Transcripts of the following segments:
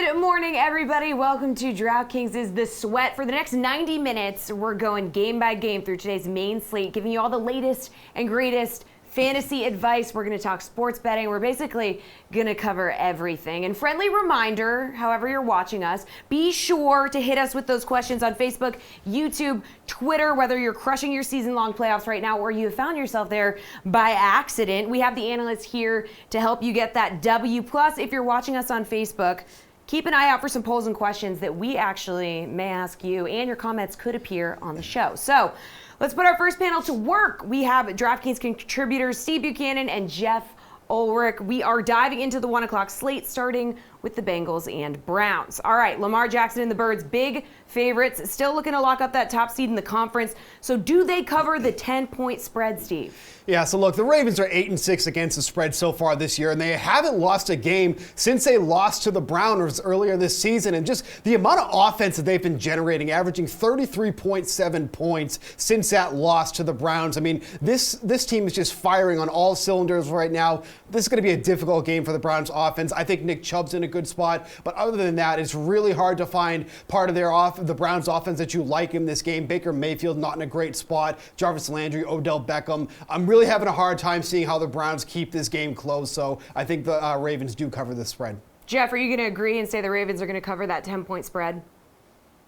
Good morning, everybody. Welcome to DraftKings' The Sweat. For the next 90 minutes, we're going game by game through today's main slate, giving you all the latest and greatest fantasy advice. We're going to talk sports betting. We're basically going to cover everything. And friendly reminder, however you're watching us, be sure to hit us with those questions on Facebook, YouTube, Twitter, whether you're crushing your season-long playoffs right now or you have found yourself there by accident. We have the analysts here to help you get that W. Plus, if you're watching us on Facebook, keep an eye out for some polls and questions that we actually may ask you, and your comments could appear on the show. So let's put our first panel to work. We have DraftKings contributors Steve Buchanan and Jeff Ulrich. We are diving into the 1 o'clock slate, starting with the Bengals and Browns. All right, Lamar Jackson and the Birds, big favorites, still looking to lock up that top seed in the conference. So do they cover the 10-point spread, Steve? Yeah, so look, the Ravens are 8-6 against the spread so far this year, and they haven't lost a game since they lost to the Browns earlier this season. And just the amount of offense that they've been generating, averaging 33.7 points since that loss to the Browns. I mean, this team is just firing on all cylinders right now. This is going to be a difficult game for the Browns offense. I think Nick Chubb's in a good spot, but other than that, it's really hard to find part of the Browns offense that you like in this game. Baker Mayfield not in a great spot. Jarvis Landry, Odell Beckham. I'm really having a hard time seeing how the Browns keep this game close, so I think the Ravens do cover the spread. Jeff, are you going to agree and say the Ravens are going to cover that 10-point spread?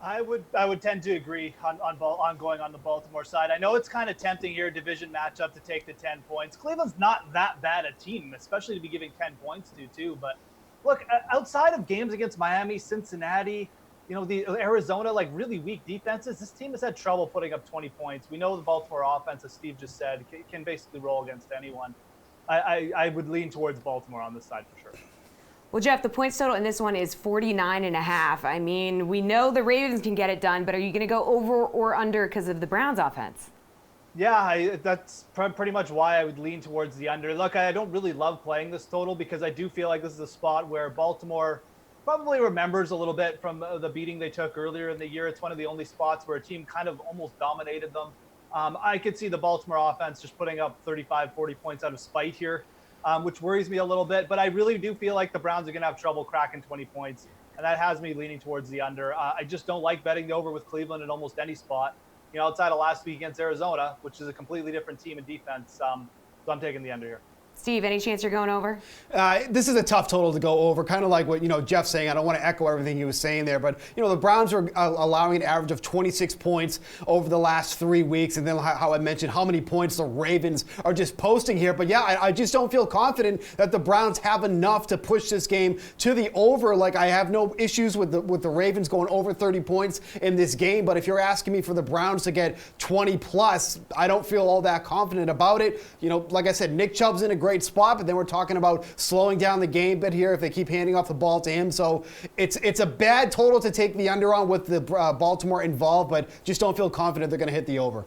I would tend to agree on going on the Baltimore side. I know it's kind of tempting here, division matchup, to take the 10 points. Cleveland's not that bad a team, especially to be giving 10 points to, too. But look, outside of games against Miami, Cincinnati, the Arizona, like really weak defenses, this team has had trouble putting up 20 points. We know the Baltimore offense, as Steve just said, can basically roll against anyone. I would lean towards Baltimore on this side for sure. Well, Jeff, the points total in this one is 49.5. I mean, we know the Ravens can get it done, but are you going to go over or under because of the Browns offense? Yeah, that's pretty much why I would lean towards the under. Look, I don't really love playing this total because I do feel like this is a spot where Baltimore probably remembers a little bit from the beating they took earlier in the year. It's one of the only spots where a team kind of almost dominated them. I could see the Baltimore offense just putting up 35, 40 points out of spite here, which worries me a little bit. But I really do feel like the Browns are going to have trouble cracking 20 points, and that has me leaning towards the under. I just don't like betting the over with Cleveland in almost any spot, outside of last week against Arizona, which is a completely different team in defense. So I'm taking the under here. Steve, any chance you're going over? This is a tough total to go over, kind of like what Jeff's saying. I don't want to echo everything he was saying there, but the Browns are allowing an average of 26 points over the last 3 weeks, and then how I mentioned how many points the Ravens are just posting here. But yeah, I just don't feel confident that the Browns have enough to push this game to the over. Like, I have no issues with the Ravens going over 30 points in this game, but if you're asking me for the Browns to get 20 plus, I don't feel all that confident about it. Like I said, Nick Chubb's in a great spot, but then we're talking about slowing down the game bit here if they keep handing off the ball to him. So it's a bad total to take the under on with the Baltimore involved, but just don't feel confident they're going to hit the over.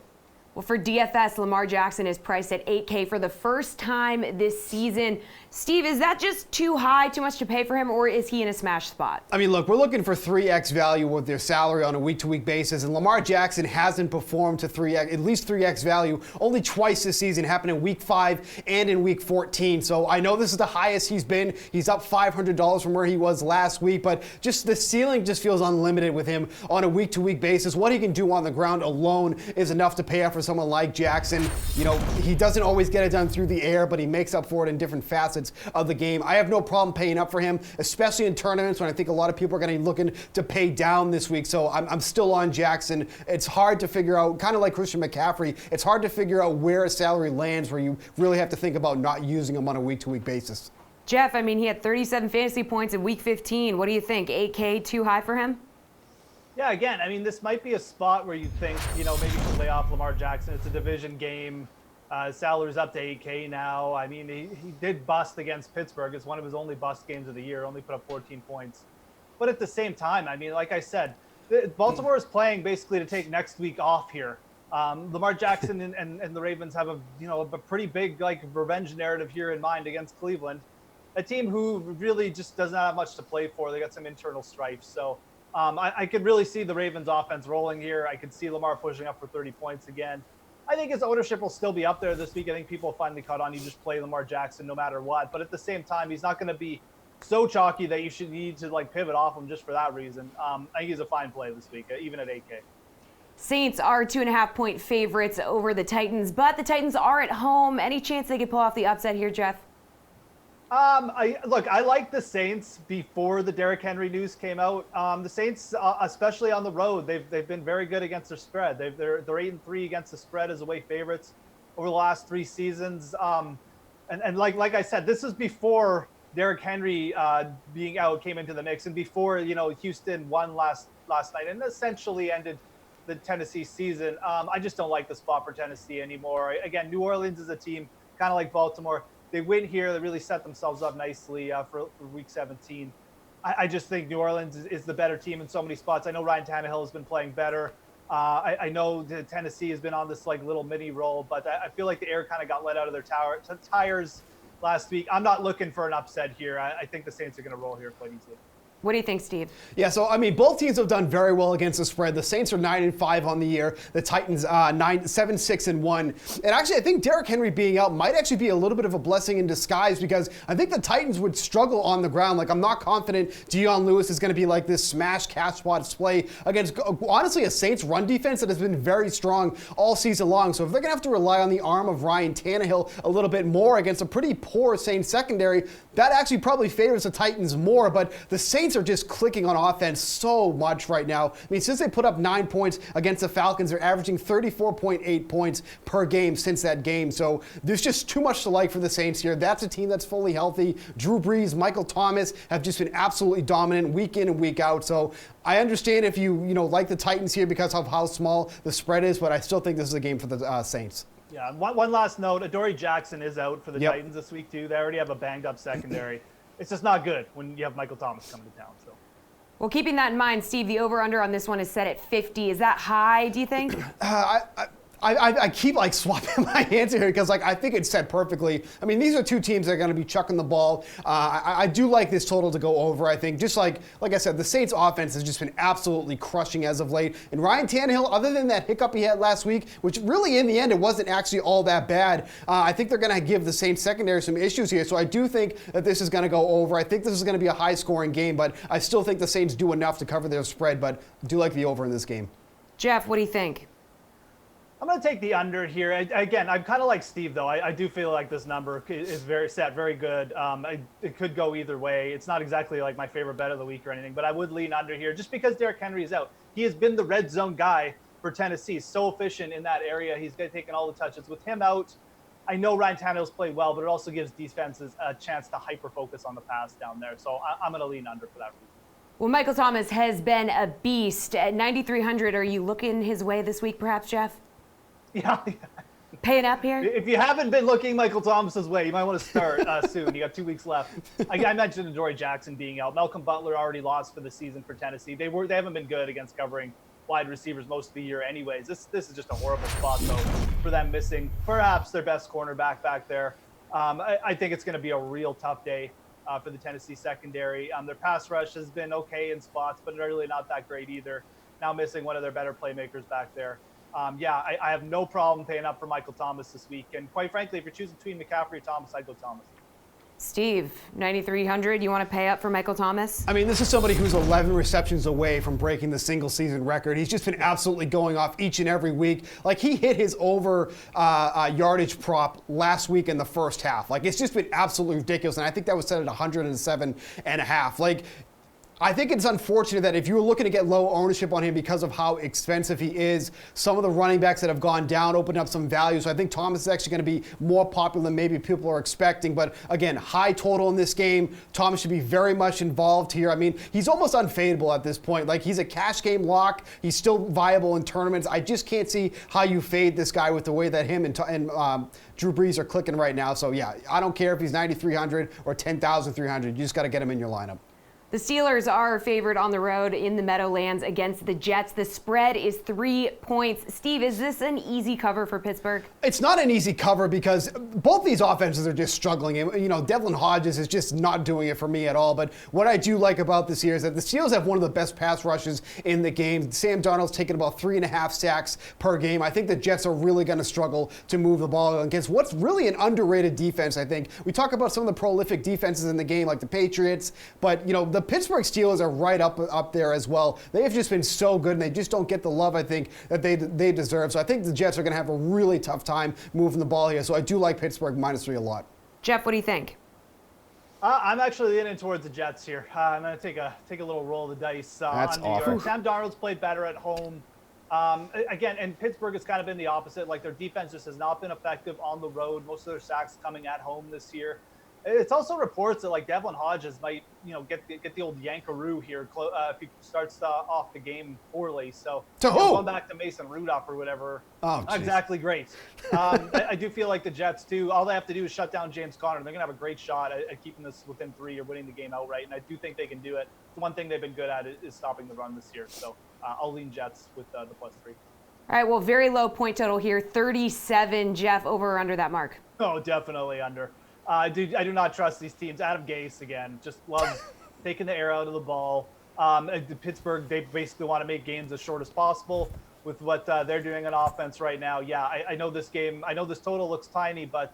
Well, for DFS, Lamar Jackson is priced at $8K for the first time this season. Steve, is that just too high, too much to pay for him, or is he in a smash spot? I mean, look, we're looking for 3x value with their salary on a week-to-week basis, and Lamar Jackson hasn't performed to at least 3x value only twice this season. It happened in Week 5 and in Week 14. So I know this is the highest he's been. He's up $500 from where he was last week, but just the ceiling just feels unlimited with him on a week-to-week basis. What he can do on the ground alone is enough to pay off for someone like Jackson. He doesn't always get it done through the air, but he makes up for it in different facets of the game. I have no problem paying up for him, especially in tournaments when I think a lot of people are going to be looking to pay down this week. So I'm still on Jackson. It's hard to figure out, kind of like Christian McCaffrey, it's hard to figure out where a salary lands where you really have to think about not using him on a week-to-week basis. Jeff, I mean, he had 37 fantasy points in Week 15. What do you think? 8K too high for him? Yeah, again, I mean, this might be a spot where you think, maybe you can lay off Lamar Jackson. It's a division game. Salary's up to 8K now. I mean, he did bust against Pittsburgh. It's one of his only bust games of the year. Only put up 14 points. But at the same time, I mean, like I said, Baltimore is playing basically to take next week off here. Lamar Jackson and the Ravens have a pretty big revenge narrative here in mind against Cleveland, a team who really just does not have much to play for. They got some internal strife. So I could really see the Ravens offense rolling here. I could see Lamar pushing up for 30 points again. I think his ownership will still be up there this week. I think people finally caught on. You just play Lamar Jackson no matter what. But at the same time, he's not going to be so chalky that you should need to like pivot off him just for that reason. I think he's a fine play this week, even at 8K. Saints are 2.5-point favorites over the Titans, but the Titans are at home. Any chance they could pull off the upset here, Jeff? I like the Saints before the Derrick Henry news came out. The Saints, especially on the road, they've been very good against their spread. They're 8-3 against the spread as away favorites over the last 3 seasons. And like I said, this is before Derrick Henry being out came into the mix, and before Houston won last night and essentially ended the Tennessee season. I just don't like the spot for Tennessee anymore. Again, New Orleans is a team kind of like Baltimore. They win here. They really set themselves up nicely for Week 17. I just think New Orleans is the better team in so many spots. I know Ryan Tannehill has been playing better. I know Tennessee has been on this like little mini roll, but I feel like the air kind of got let out of their tires last week. I'm not looking for an upset here. I think the Saints are going to roll here quite easily. What do you think, Steve? Yeah, so I mean, both teams have done very well against the spread. The Saints are 9-5 on the year. The Titans 7-6-1. And actually, I think Derrick Henry being out might actually be a little bit of a blessing in disguise, because I think the Titans would struggle on the ground. Like, I'm not confident Dion Lewis is going to be like this smash catch spot display against, honestly, a Saints run defense that has been very strong all season long. So if they're going to have to rely on the arm of Ryan Tannehill a little bit more against a pretty poor Saints secondary, that actually probably favors the Titans more. But the Saints are just clicking on offense so much right now. I mean, since they put up 9 points against the Falcons, they're averaging 34.8 points per game since that game. So there's just too much to like for the Saints here. That's a team that's fully healthy. Drew Brees, Michael Thomas have just been absolutely dominant week in and week out. So I understand if you like the Titans here because of how small the spread is, but I still think this is a game for the Saints. Yeah, one last note. Adoree Jackson is out for the Titans this week, too. They already have a banged-up secondary. It's just not good when you have Michael Thomas coming to town. So, well, keeping that in mind, Steve, the over-under on this one is set at 50. Is that high, do you think? I keep like swapping my answer here because I think it's set perfectly. I mean, these are two teams that are going to be chucking the ball. I do like this total to go over. I think just like I said, the Saints offense has just been absolutely crushing as of late. And Ryan Tannehill, other than that hiccup he had last week, which really in the end it wasn't actually all that bad, I think they're going to give the Saints secondary some issues here. So I do think that this is going to go over. I think this is going to be a high-scoring game, but I still think the Saints do enough to cover their spread. But I do like the over in this game. Jeff, what do you think? I'm going to take the under here. Again, I'm kind of like Steve, though. I do feel like this number is very good. It could go either way. It's not exactly like my favorite bet of the week or anything, but I would lean under here just because Derrick Henry is out. He has been the red zone guy for Tennessee. So efficient in that area. He's taken all the touches. With him out, I know Ryan Tannehill's played well, but it also gives defenses a chance to hyper-focus on the pass down there. So I'm going to lean under for that reason. Well, Michael Thomas has been a beast. At 9,300, are you looking his way this week, perhaps, Jeff? Yeah. Paying up here? If you haven't been looking Michael Thomas's way, you might want to start soon. You got 2 weeks left. I mentioned Adoree Jackson being out. Malcolm Butler already lost for the season for Tennessee. They haven't been good against covering wide receivers most of the year anyways. This is just a horrible spot, though, for them missing perhaps their best cornerback back there. I think it's going to be a real tough day for the Tennessee secondary. Their pass rush has been okay in spots, but they're really not that great either. Now missing one of their better playmakers back there. I have no problem paying up for Michael Thomas this week. And quite frankly, if you're choosing between McCaffrey or Thomas, I'd go Thomas. Steve, 9,300, you want to pay up for Michael Thomas? I mean, this is somebody who's 11 receptions away from breaking the single season record. He's just been absolutely going off each and every week. Like, he hit his over yardage prop last week in the first half. Like, it's just been absolutely ridiculous. And I think that was set at 107.5. Like, I think it's unfortunate that if you were looking to get low ownership on him because of how expensive he is, some of the running backs that have gone down opened up some value. So I think Thomas is actually going to be more popular than maybe people are expecting. But again, high total in this game. Thomas should be very much involved here. I mean, he's almost unfadable at this point. Like, he's a cash game lock. He's still viable in tournaments. I just can't see how you fade this guy with the way that him and Drew Brees are clicking right now. So yeah, I don't care if he's 9,300 or 10,300. You just got to get him in your lineup. The Steelers are favored on the road in the Meadowlands against the Jets. The spread is 3 points. Steve, is this an easy cover for Pittsburgh? It's not an easy cover because both these offenses are just struggling. And, Devlin Hodges is just not doing it for me at all. But what I do like about this here is that the Steelers have one of the best pass rushes in the game. Sam Darnold's taken about 3.5 sacks per game. I think the Jets are really going to struggle to move the ball against what's really an underrated defense, I think. We talk about some of the prolific defenses in the game, like the Patriots, but, the Pittsburgh Steelers are right up there as well. They have just been so good, and they just don't get the love, I think, that they deserve. So I think the Jets are going to have a really tough time moving the ball here. So I do like Pittsburgh -3 a lot. Jeff, what do you think? I'm actually leaning towards the Jets here. I'm going to take a little roll of the dice That's on New awful. York. Sam Darnold's played better at home. Again, and Pittsburgh has kind of been the opposite. Like, their defense just has not been effective on the road. Most of their sacks coming at home this year. It's also reports that, like, Devlin Hodges might, get the old yankaroo here if he starts off the game poorly. So going back to Mason Rudolph or whatever, not exactly great. I do feel like the Jets, too, all they have to do is shut down James Conner. They're going to have a great shot at keeping this within 3 or winning the game outright, and I do think they can do it. The one thing they've been good at is stopping the run this year. So I'll lean Jets with the +3. All right, well, very low point total here, 37. Jeff, over or under that mark? Oh, definitely under. I do not trust these teams. Adam Gase, again, just loves taking the air out of the ball. Pittsburgh, they basically want to make games as short as possible with what they're doing on offense right now. Yeah, I know this game. I know this total looks tiny, but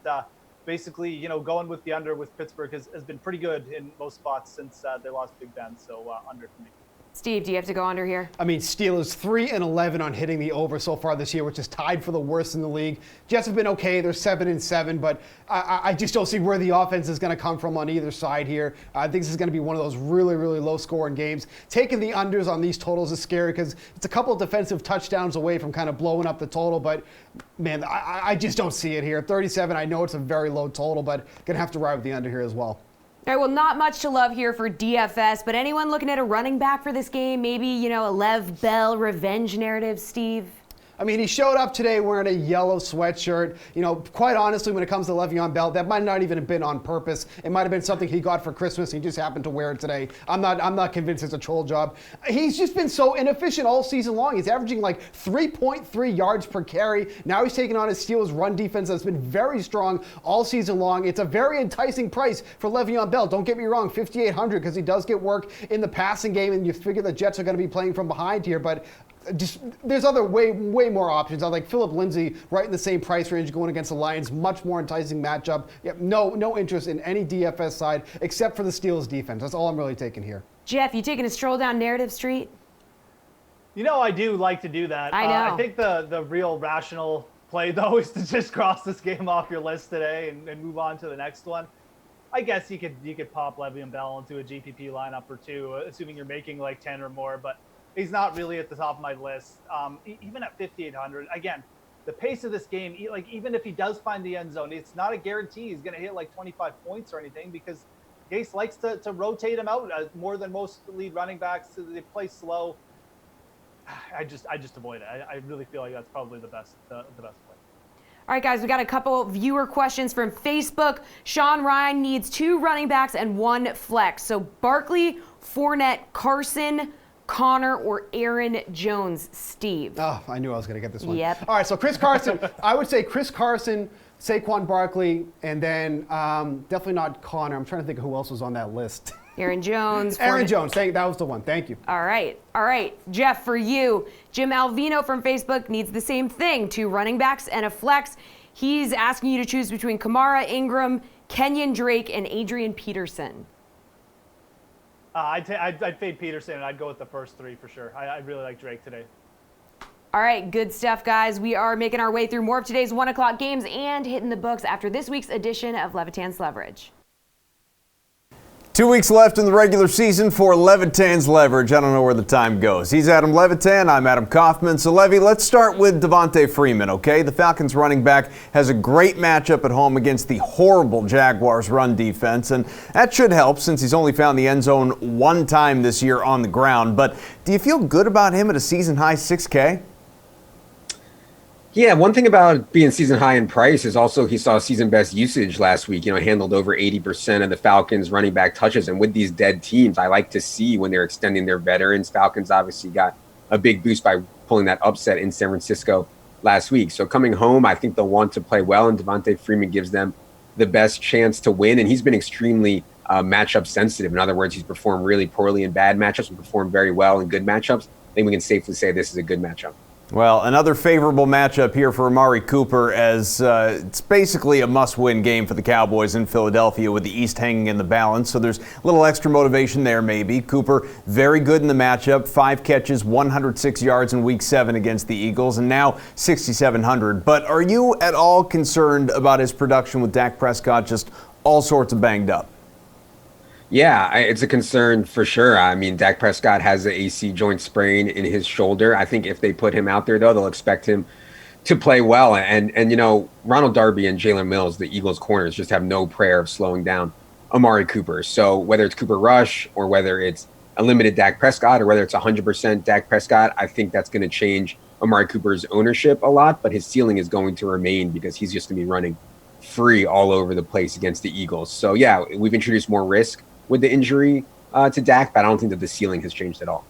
basically, going with the under with Pittsburgh has been pretty good in most spots since they lost Big Ben. So under for me. Steve, do you have to go under here? I mean, Steelers 3-11 on hitting the over so far this year, which is tied for the worst in the league. Jets have been okay. They're 7-7, but I just don't see where the offense is going to come from on either side here. I think this is going to be one of those really, really low-scoring games. Taking the unders on these totals is scary because it's a couple of defensive touchdowns away from kind of blowing up the total, but, man, I just don't see it here. 37, I know it's a very low total, but going to have to ride with the under here as well. All right, well, not much to love here for DFS, but anyone looking at a running back for this game? Maybe, a Lev Bell revenge narrative, Steve? I mean, he showed up today wearing a yellow sweatshirt. Quite honestly, when it comes to Le'Veon Bell, that might not even have been on purpose. It might have been something he got for Christmas. He just happened to wear it today. I'm not convinced it's a troll job. He's just been so inefficient all season long. He's averaging like 3.3 yards per carry. Now he's taking on his Steelers' run defense that's been very strong all season long. It's a very enticing price for Le'Veon Bell. Don't get me wrong, $5,800 because he does get work in the passing game, and you figure the Jets are going to be playing from behind here, but there's other way more options. I like Phillip Lindsay right in the same price range going against the Lions. Much more enticing matchup. Yep, no interest in any DFS side except for the Steelers defense. That's all I'm really taking here. Jeff, you taking a stroll down Narrative Street? I do like to do that. I know. I think the real rational play, though, is to just cross this game off your list today and move on to the next one. I guess you could pop Le'Veon Bell into a GPP lineup or two, assuming you're making like 10 or more, but he's not really at the top of my list. Even at 5,800, again, the pace of this game, like even if he does find the end zone, it's not a guarantee he's going to hit like 25 points or anything because Gase likes to rotate him out more than most lead running backs. They play slow. I just avoid it. I really feel like that's probably the best play. All right, guys, we got a couple viewer questions from Facebook. Sean Ryan needs 2 running backs and 1 flex. So Barkley, Fournette, Carson, Connor, or Aaron Jones, Steve? Oh, I knew I was going to get this one. Yep. All right, so Chris Carson, I would say Chris Carson, Saquon Barkley, and then definitely not Connor. I'm trying to think of who else was on that list. Aaron Jones. Aaron Jones, that was the one. Thank you. All right. Jeff, for you, Jim Alvino from Facebook needs the same thing, 2 running backs and a flex. He's asking you to choose between Kamara, Ingram, Kenyon Drake, and Adrian Peterson. I'd fade Peterson, and I'd go with the first 3 for sure. I really like Drake today. All right, good stuff, guys. We are making our way through more of today's 1 o'clock games and hitting the books after this week's edition of Levitan's Leverage. 2 weeks left in the regular season for Levitan's Leverage. I don't know where the time goes. He's Adam Levitan. I'm Adam Kaufman. So, Levy, let's start with Devontae Freeman, okay? The Falcons running back has a great matchup at home against the horrible Jaguars run defense, and that should help since he's only found the end zone 1 time this year on the ground. But do you feel good about him at a season-high $6K? Yeah, one thing about being season high in price is also he saw season best usage last week. Handled over 80% of the Falcons running back touches. And with these dead teams, I like to see when they're extending their veterans. Falcons obviously got a big boost by pulling that upset in San Francisco last week. So coming home, I think they'll want to play well, and Devontae Freeman gives them the best chance to win. And he's been extremely matchup sensitive. In other words, he's performed really poorly in bad matchups and performed very well in good matchups. I think we can safely say this is a good matchup. Well, another favorable matchup here for Amari Cooper, as it's basically a must-win game for the Cowboys in Philadelphia with the East hanging in the balance. So there's a little extra motivation there maybe. Cooper, very good in the matchup. 5 catches, 106 yards in Week 7 against the Eagles, and now 6,700. But are you at all concerned about his production with Dak Prescott just all sorts of banged up? Yeah, it's a concern for sure. I mean, Dak Prescott has the AC joint sprain in his shoulder. I think if they put him out there, though, they'll expect him to play well. And Ronald Darby and Jalen Mills, the Eagles corners, just have no prayer of slowing down Amari Cooper. So whether it's Cooper Rush or whether it's a limited Dak Prescott or whether it's 100% Dak Prescott, I think that's going to change Amari Cooper's ownership a lot. But his ceiling is going to remain because he's just going to be running free all over the place against the Eagles. So, yeah, we've introduced more risk with the injury to Dak, but I don't think that the ceiling has changed at all.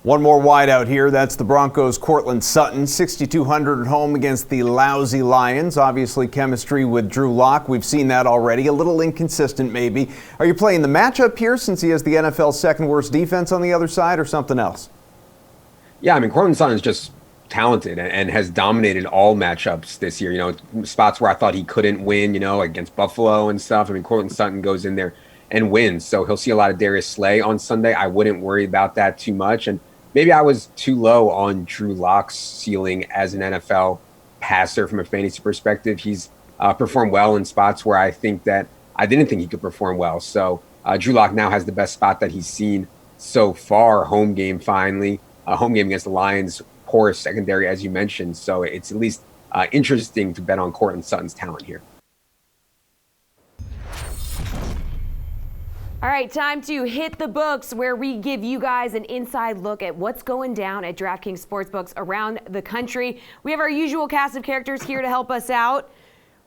One more wide out here. That's the Broncos' Cortland Sutton, 6,200 at home against the lousy Lions. Obviously, chemistry with Drew Lock. We've seen that already. A little inconsistent, maybe. Are you playing the matchup here since he has the NFL's second worst defense on the other side, or something else? Yeah, I mean, Cortland Sutton is just talented and has dominated all matchups this year. Spots where I thought he couldn't win, against Buffalo and stuff. I mean, Cortland Sutton goes in there and wins. So he'll see a lot of Darius Slay on Sunday. I wouldn't worry about that too much. And maybe I was too low on Drew Lock's ceiling as an NFL passer from a fantasy perspective. He's performed well in spots where I didn't think he could perform well. So Drew Lock now has the best spot that he's seen so far. Home game finally. Home game against the Lions, poor secondary, as you mentioned. So it's at least interesting to bet on Cortland Sutton's talent here. All right, time to hit the books, where we give you guys an inside look at what's going down at DraftKings Sportsbooks around the country. We have our usual cast of characters here to help us out.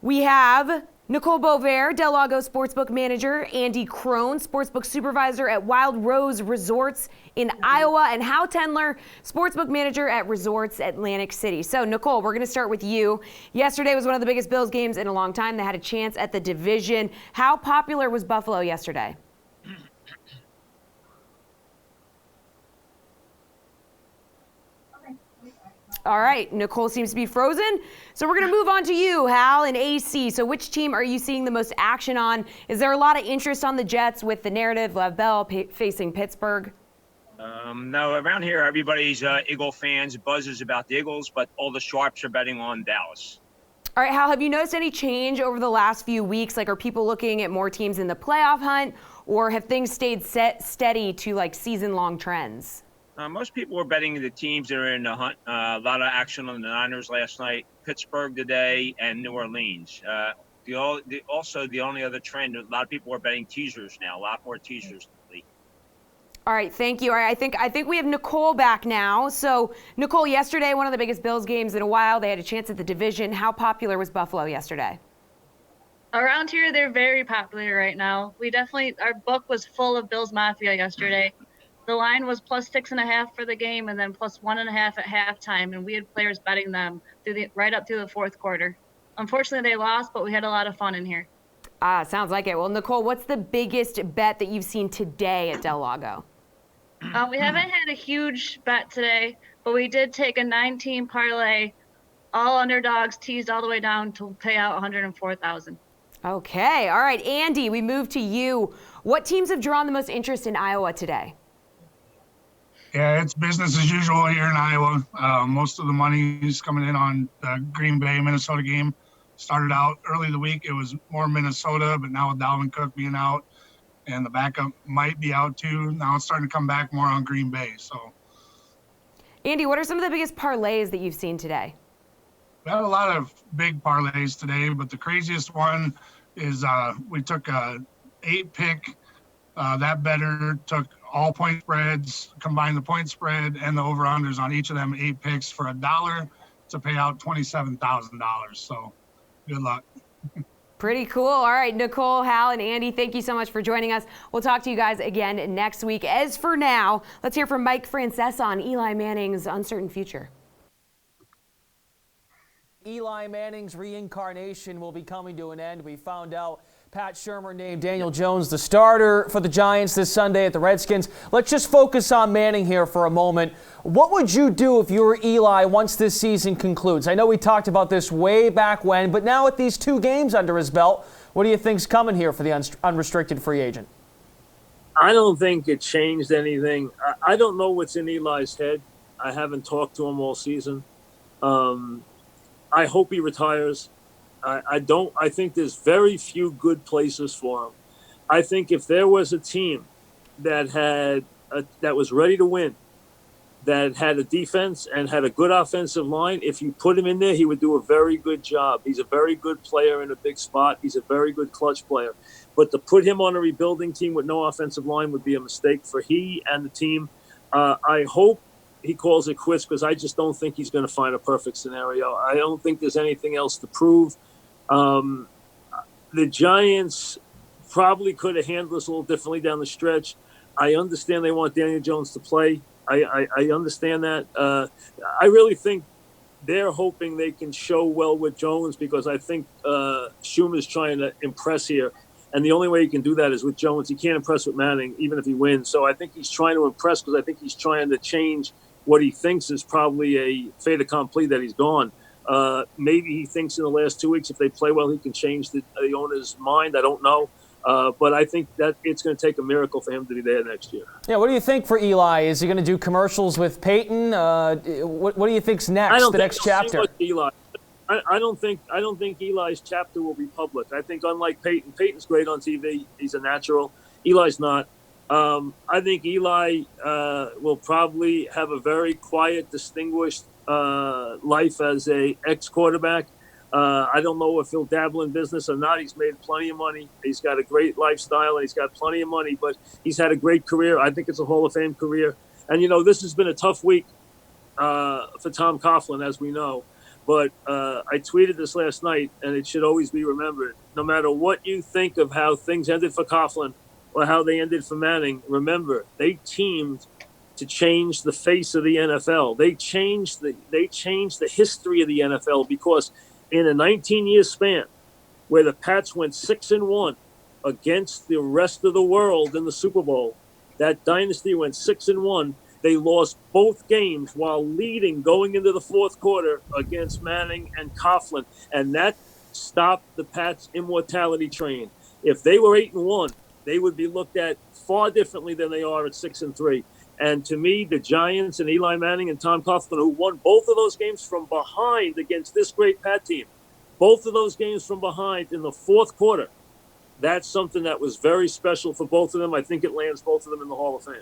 We have Nicole Beauvert, Del Lago Sportsbook Manager, Andy Crone, Sportsbook Supervisor at Wild Rose Resorts in Iowa, and Hal Tendler, Sportsbook Manager at Resorts Atlantic City. So, Nicole, we're going to start with you. Yesterday was one of the biggest Bills games in a long time. They had a chance at the division. How popular was Buffalo yesterday? All right, Nicole seems to be frozen. So we're going to move on to you, Hal, and AC. So which team are you seeing the most action on? Is there a lot of interest on the Jets with the narrative, Lev Bell facing Pittsburgh? No, around here, everybody's Eagle fans, buzzes about the Eagles, but all the sharps are betting on Dallas. All right, Hal, have you noticed any change over the last few weeks? Like, are people looking at more teams in the playoff hunt, or have things stayed steady to, like, season-long trends? Most people were betting the teams that are in the hunt. A lot of action on the Niners last night, Pittsburgh today, and New Orleans. Also, the only other trend, a lot of people are betting teasers now, a lot more teasers. All right, thank you. All right, I think we have Nicole back now. So, Nicole, yesterday, one of the biggest Bills games in a while. They had a chance at the division. How popular was Buffalo yesterday? Around here, they're very popular right now. Our book was full of Bills Mafia yesterday. The line was plus 6.5 for the game, and then plus 1.5 at halftime, and we had players betting them right up through the fourth quarter. Unfortunately, they lost, but we had a lot of fun in here. Sounds like it. Well, Nicole, what's the biggest bet that you've seen today at Del Lago? We haven't had a huge bet today, but we did take a 9-team parlay, all underdogs teased all the way down to pay out $104,000. Okay. All right, Andy, we move to you. What teams have drawn the most interest in Iowa today? Yeah, it's business as usual here in Iowa. Most of the money is coming in on the Green Bay, Minnesota game. Started out early in the week. It was more Minnesota, but now with Dalvin Cook being out and the backup might be out too, now it's starting to come back more on Green Bay. So, Andy, what are some of the biggest parlays that you've seen today? We had a lot of big parlays today, but the craziest one is we took a 8-pick. That better took all point spreads, combined the point spread and the over-unders on each of them 8 picks for $1 to pay out $27,000. So good luck. Pretty cool. All right, Nicole, Hal, and Andy, thank you so much for joining us. We'll talk to you guys again next week. As for now, let's hear from Mike Francesa on Eli Manning's uncertain future. Eli Manning's reincarnation will be coming to an end. We found out Pat Shurmur named Daniel Jones the starter for the Giants this Sunday at the Redskins. Let's just focus on Manning here for a moment. What would you do if you were Eli once this season concludes? I know we talked about this way back when, but now with these 2 games under his belt, what do you think's coming here for the unrestricted free agent? I don't think it changed anything. I don't know what's in Eli's head. I haven't talked to him all season. I hope he retires. I think there's very few good places for him. I think if there was a team that that was ready to win, that had a defense and had a good offensive line, if you put him in there, he would do a very good job. He's a very good player in a big spot. He's a very good clutch player. But to put him on a rebuilding team with no offensive line would be a mistake for he and the team. I hope he calls it quits because I just don't think he's going to find a perfect scenario. I don't think there's anything else to prove. The Giants probably could have handled this a little differently down the stretch. I understand they want Daniel Jones to play. I understand that. I really think they're hoping they can show well with Jones because I think Schumer's trying to impress here. And the only way he can do that is with Jones. He can't impress with Manning, even if he wins. So I think he's trying to impress because I think he's trying to change what he thinks is probably a fait accompli that he's gone. Maybe he thinks in the last 2 weeks, if they play well, he can change the owner's mind. I don't know. But I think that it's going to take a miracle for him to be there next year. Yeah, what do you think for Eli? Is he going to do commercials with Peyton? What do you think's next, the next chapter? Eli. I don't think Eli's chapter will be public. I think unlike Peyton's great on TV. He's a natural. Eli's not. I think Eli will probably have a very quiet, distinguished life as a ex-quarterback. I don't know if he'll dabble in business or not. He's made plenty of money. He's got a great lifestyle, and he's got plenty of money, but he's had a great career. I think it's a Hall of Fame career. And, this has been a tough week for Tom Coughlin, as we know. But I tweeted this last night, and it should always be remembered. No matter what you think of how things ended for Coughlin or how they ended for Manning, remember, they teamed to change the face of the NFL. They changed the history of the NFL because in a 19-year span where the Pats went 6-1 against the rest of the world in the Super Bowl, that dynasty went 6-1. They lost both games while leading going into the fourth quarter against Manning and Coughlin, and that stopped the Pats' immortality train. If they were 8-1, they would be looked at far differently than they are at 6-3. And to me, the Giants and Eli Manning and Tom Coughlin, who won both of those games from behind against this great Pat team, both of those games from behind in the fourth quarter, that's something that was very special for both of them. I think it lands both of them in the Hall of Fame.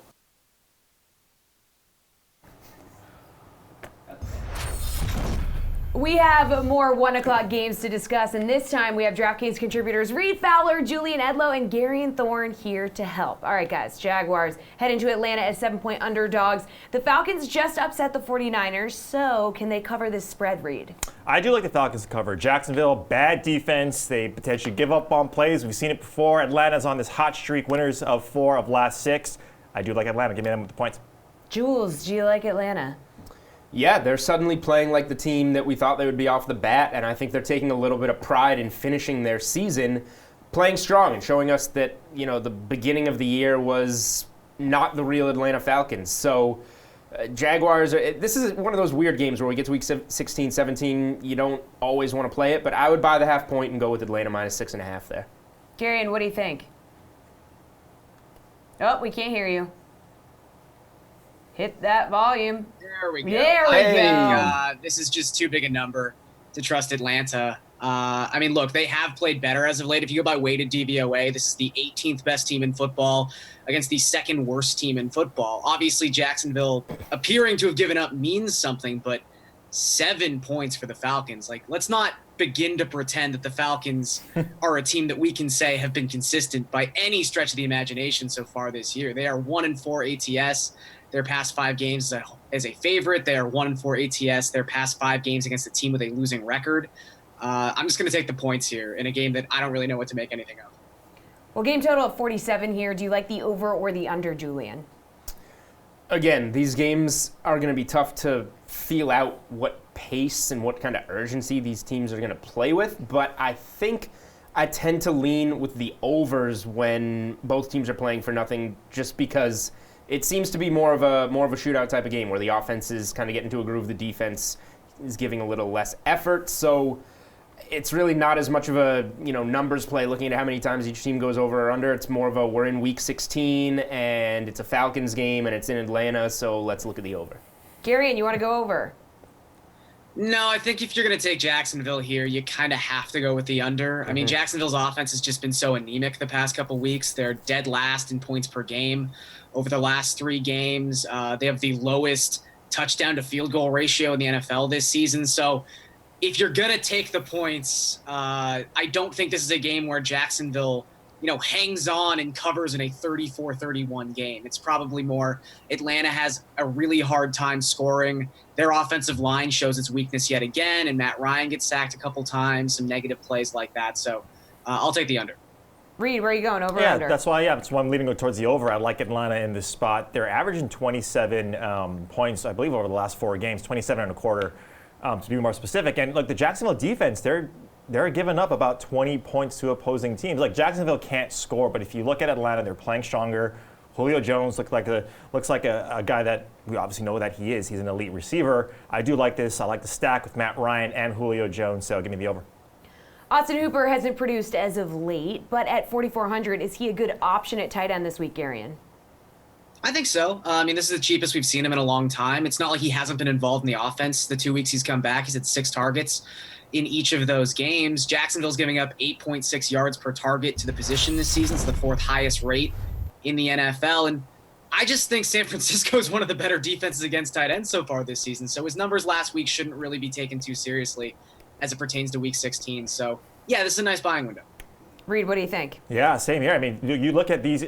We have more 1 o'clock games to discuss, and this time we have DraftKings contributors Reed Fowler, Julian Edlow, and Garion Thorne here to help. All right, guys, Jaguars head into Atlanta as 7-point underdogs. The Falcons just upset the 49ers, so can they cover this spread, Reed? I do like the Falcons to cover. Jacksonville, bad defense. They potentially give up on plays. We've seen it before. Atlanta's on this hot streak, winners of 4 of last 6. I do like Atlanta. Give me them with the points. Jules, do you like Atlanta? Yeah, they're suddenly playing like the team that we thought they would be off the bat, and I think they're taking a little bit of pride in finishing their season playing strong and showing us that, the beginning of the year was not the real Atlanta Falcons. So Jaguars, this is one of those weird games where we get to week 16, 17, you don't always want to play it, but I would buy the half point and go with Atlanta minus 6.5 there. Garion, what do you think? Oh, we can't hear you. Hit that volume. There we go. There we go. This is just too big a number to trust Atlanta. Look, they have played better as of late. If you go by weighted DVOA, this is the 18th best team in football against the second worst team in football. Obviously, Jacksonville appearing to have given up means something, but 7 points for the Falcons. Let's not begin to pretend that the Falcons are a team that we can say have been consistent by any stretch of the imagination so far this year. They are 1-4 ATS their past 5 games as a favorite. They are 1-4 ATS their past 5 games against a team with a losing record. I'm just going to take the points here in a game that I don't really know what to make anything of. Well, game total of 47 here. Do you like the over or the under, Julian? Again, these games are going to be tough to feel out what pace and what kind of urgency these teams are going to play with, but I think I tend to lean with the overs when both teams are playing for nothing, just because it seems to be more of a shootout type of game where the offense is kind of getting into a groove, the defense is giving a little less effort. So it's really not as much of a numbers play looking at how many times each team goes over or under. It's more of a we're in week 16 and it's a Falcons game and it's in Atlanta, so let's look at the over. Gary, and you want to go over? No, I think if you're going to take Jacksonville here, you kind of have to go with the under. I mean, Jacksonville's offense has just been so anemic the past couple weeks. They're dead last in points per game over the last 3 games. They have the lowest touchdown to field goal ratio in the NFL this season. So if you're going to take the points, I don't think this is a game where Jacksonville, hangs on and covers in a 34-31 game. It's probably more Atlanta has a really hard time scoring. Their offensive line shows its weakness yet again, and Matt Ryan gets sacked a couple times, some negative plays like that. So I'll take the under. Reed, where are you going, over or under? That's why I'm leaning towards the over. I like Atlanta in this spot. They're averaging 27 points, I believe, over the last 4 games, 27.25 to be more specific. And look, the Jacksonville defense, they're giving up about 20 points to opposing teams. Like, Jacksonville can't score, but if you look at Atlanta, they're playing stronger. Julio Jones looks like a guy that we obviously know that he is. He's an elite receiver. I do like this. I like the stack with Matt Ryan and Julio Jones, so give me the over. Austin Hooper hasn't produced as of late, but at 4,400, is he a good option at tight end this week, Garion? I think so. I mean, this is the cheapest we've seen him in a long time. It's not like he hasn't been involved in the offense. The 2 weeks he's come back, he's had 6 targets in each of those games. Jacksonville's giving up 8.6 yards per target to the position this season. It's the 4th highest rate in the NFL. And I just think San Francisco is one of the better defenses against tight ends so far this season. So his numbers last week shouldn't really be taken too seriously as it pertains to week 16. So, yeah, this is a nice buying window. Reed, what do you think? Yeah, same here. I mean, you look at these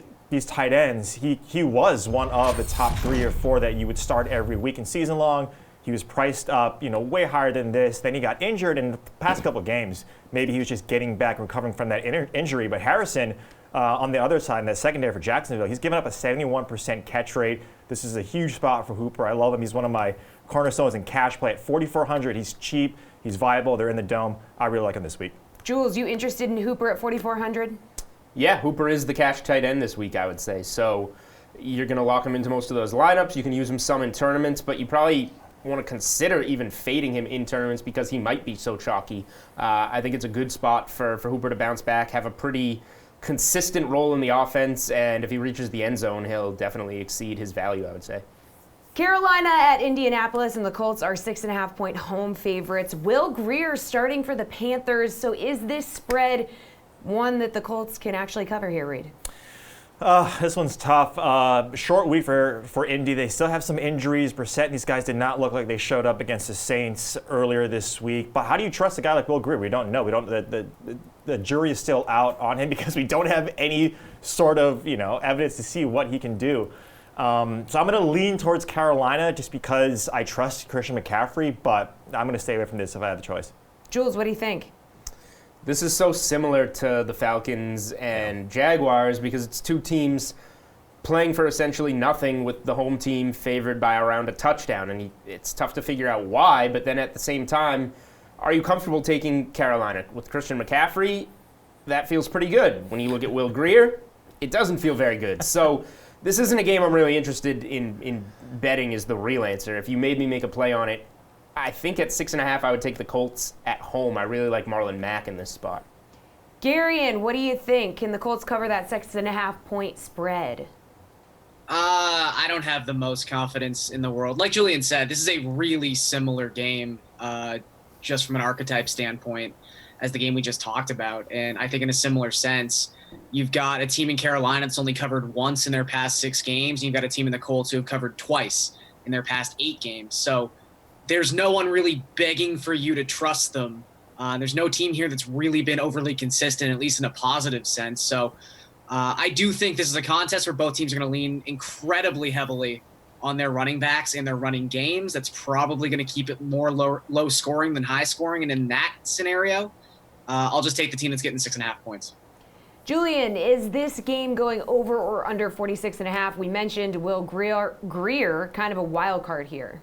tight ends. He was one of the top 3 or 4 that you would start every week in season long. He was priced up, way higher than this. Then he got injured in the past couple of games. Maybe he was just getting back, recovering from that injury. But Harrison, on the other side, in that secondary for Jacksonville, he's given up a 71% catch rate. This is a huge spot for Hooper. I love him. He's one of my cornerstones in cash play at 4,400. He's cheap. He's viable. They're in the dome. I really like him this week. Jules, you interested in Hooper at 4,400? Yeah, Hooper is the cash tight end this week, I would say. So you're going to lock him into most of those lineups. You can use him some in tournaments, but you probably want to consider even fading him in tournaments because he might be so chalky. I think it's a good spot for Hooper to bounce back, have a pretty consistent role in the offense, and if he reaches the end zone, he'll definitely exceed his value, I would say. Carolina at Indianapolis, and the Colts are 6.5-point home favorites. Will Grier starting for the Panthers. So is this spread one that the Colts can actually cover here, Reed? This one's tough. Short week for Indy. They still have some injuries. Brissett and these guys did not look like they showed up against the Saints earlier this week. But how do you trust a guy like Will Grier? We don't know. The jury is still out on him because we don't have any sort of evidence to see what he can do. So I'm going to lean towards Carolina just because I trust Christian McCaffrey, but I'm going to stay away from this if I had the choice. Jules, what do you think? This is so similar to the Falcons and Jaguars because it's 2 teams playing for essentially nothing with the home team favored by around a touchdown. And it's tough to figure out why, but then at the same time, are you comfortable taking Carolina? With Christian McCaffrey, that feels pretty good. When you look at Will Grier, it doesn't feel very good. So this isn't a game I'm really interested in betting is the real answer. If you made me make a play on it, I think at 6.5, I would take the Colts at home. I really like Marlon Mack in this spot. Garion, what do you think? Can the Colts cover that 6.5-point spread? I don't have the most confidence in the world. Like Julian said, this is a really similar game, just from an archetype standpoint, as the game we just talked about. And I think in a similar sense, you've got a team in Carolina that's only covered once in their past 6 games. And you've got a team in the Colts who have covered twice in their past 8 games. So there's no one really begging for you to trust them There's no team here that's really been overly consistent, at least in a positive sense. So I do think this is a contest where both teams are going to lean incredibly heavily on their running backs and their running games. That's probably going to keep it more low scoring than high scoring. And in that scenario, I'll just take the team that's getting 6.5 points. Julian, is this game going over or under 46.5? We mentioned Will Grier, kind of a wild card here.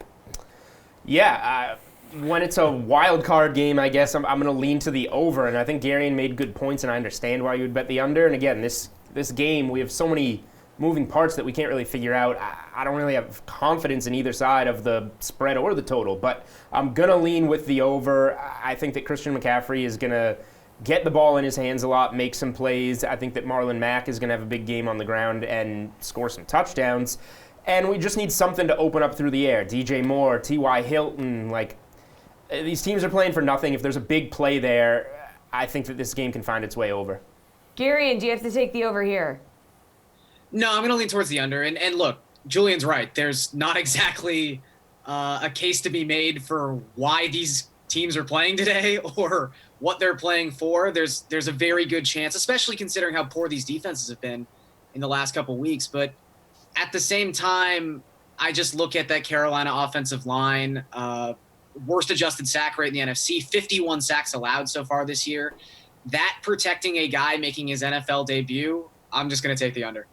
Yeah, when it's a wild card game, I guess I'm going to lean to the over, and I think Garion made good points, and I understand why you would bet the under. And again, this game, we have so many moving parts that we can't really figure out. I don't really have confidence in either side of the spread or the total, but I'm going to lean with the over. I think that Christian McCaffrey is going to get the ball in his hands a lot, make some plays. I think that Marlon Mack is going to have a big game on the ground and score some touchdowns. And we just need something to open up through the air. DJ Moore, T.Y. Hilton, these teams are playing for nothing. If there's a big play there, I think that this game can find its way over. Garion, do you have to take the over here? No, I'm going to lean towards the under. And look, Julian's right. There's not exactly a case to be made for why these teams are playing today or what they're playing for. There's a very good chance, especially considering how poor these defenses have been in the last couple of weeks. But at the same time, I just look at that Carolina offensive line, worst adjusted sack rate in the NFC, 51 sacks allowed so far this year. That protecting a guy making his NFL debut, I'm just going to take the under.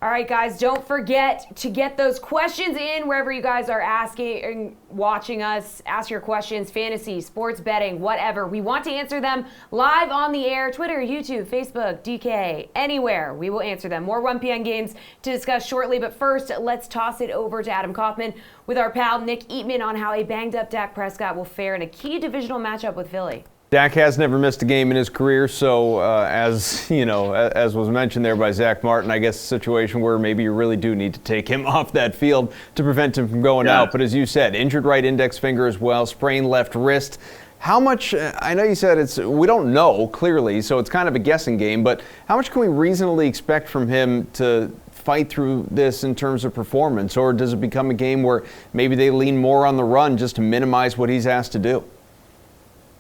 All right, guys, don't forget to get those questions in wherever you guys are asking and watching us. Ask your questions, fantasy, sports betting, whatever. We want to answer them live on the air, Twitter, YouTube, Facebook, DK, anywhere. We will answer them. More 1 p.m. games to discuss shortly, but first, let's toss it over to Adam Kaufman with our pal Nick Eatman on how a banged-up Dak Prescott will fare in a key divisional matchup with Philly. Dak has never missed a game in his career, so as you know, as was mentioned there by Zach Martin, I guess a situation where maybe you really do need to take him off that field to prevent him from going out. But as you said, injured right index finger as well, sprained left wrist. How much, I know you said we don't know clearly, so it's kind of a guessing game, but how much can we reasonably expect from him to fight through this in terms of performance? Or does it become a game where maybe they lean more on the run just to minimize what he's asked to do?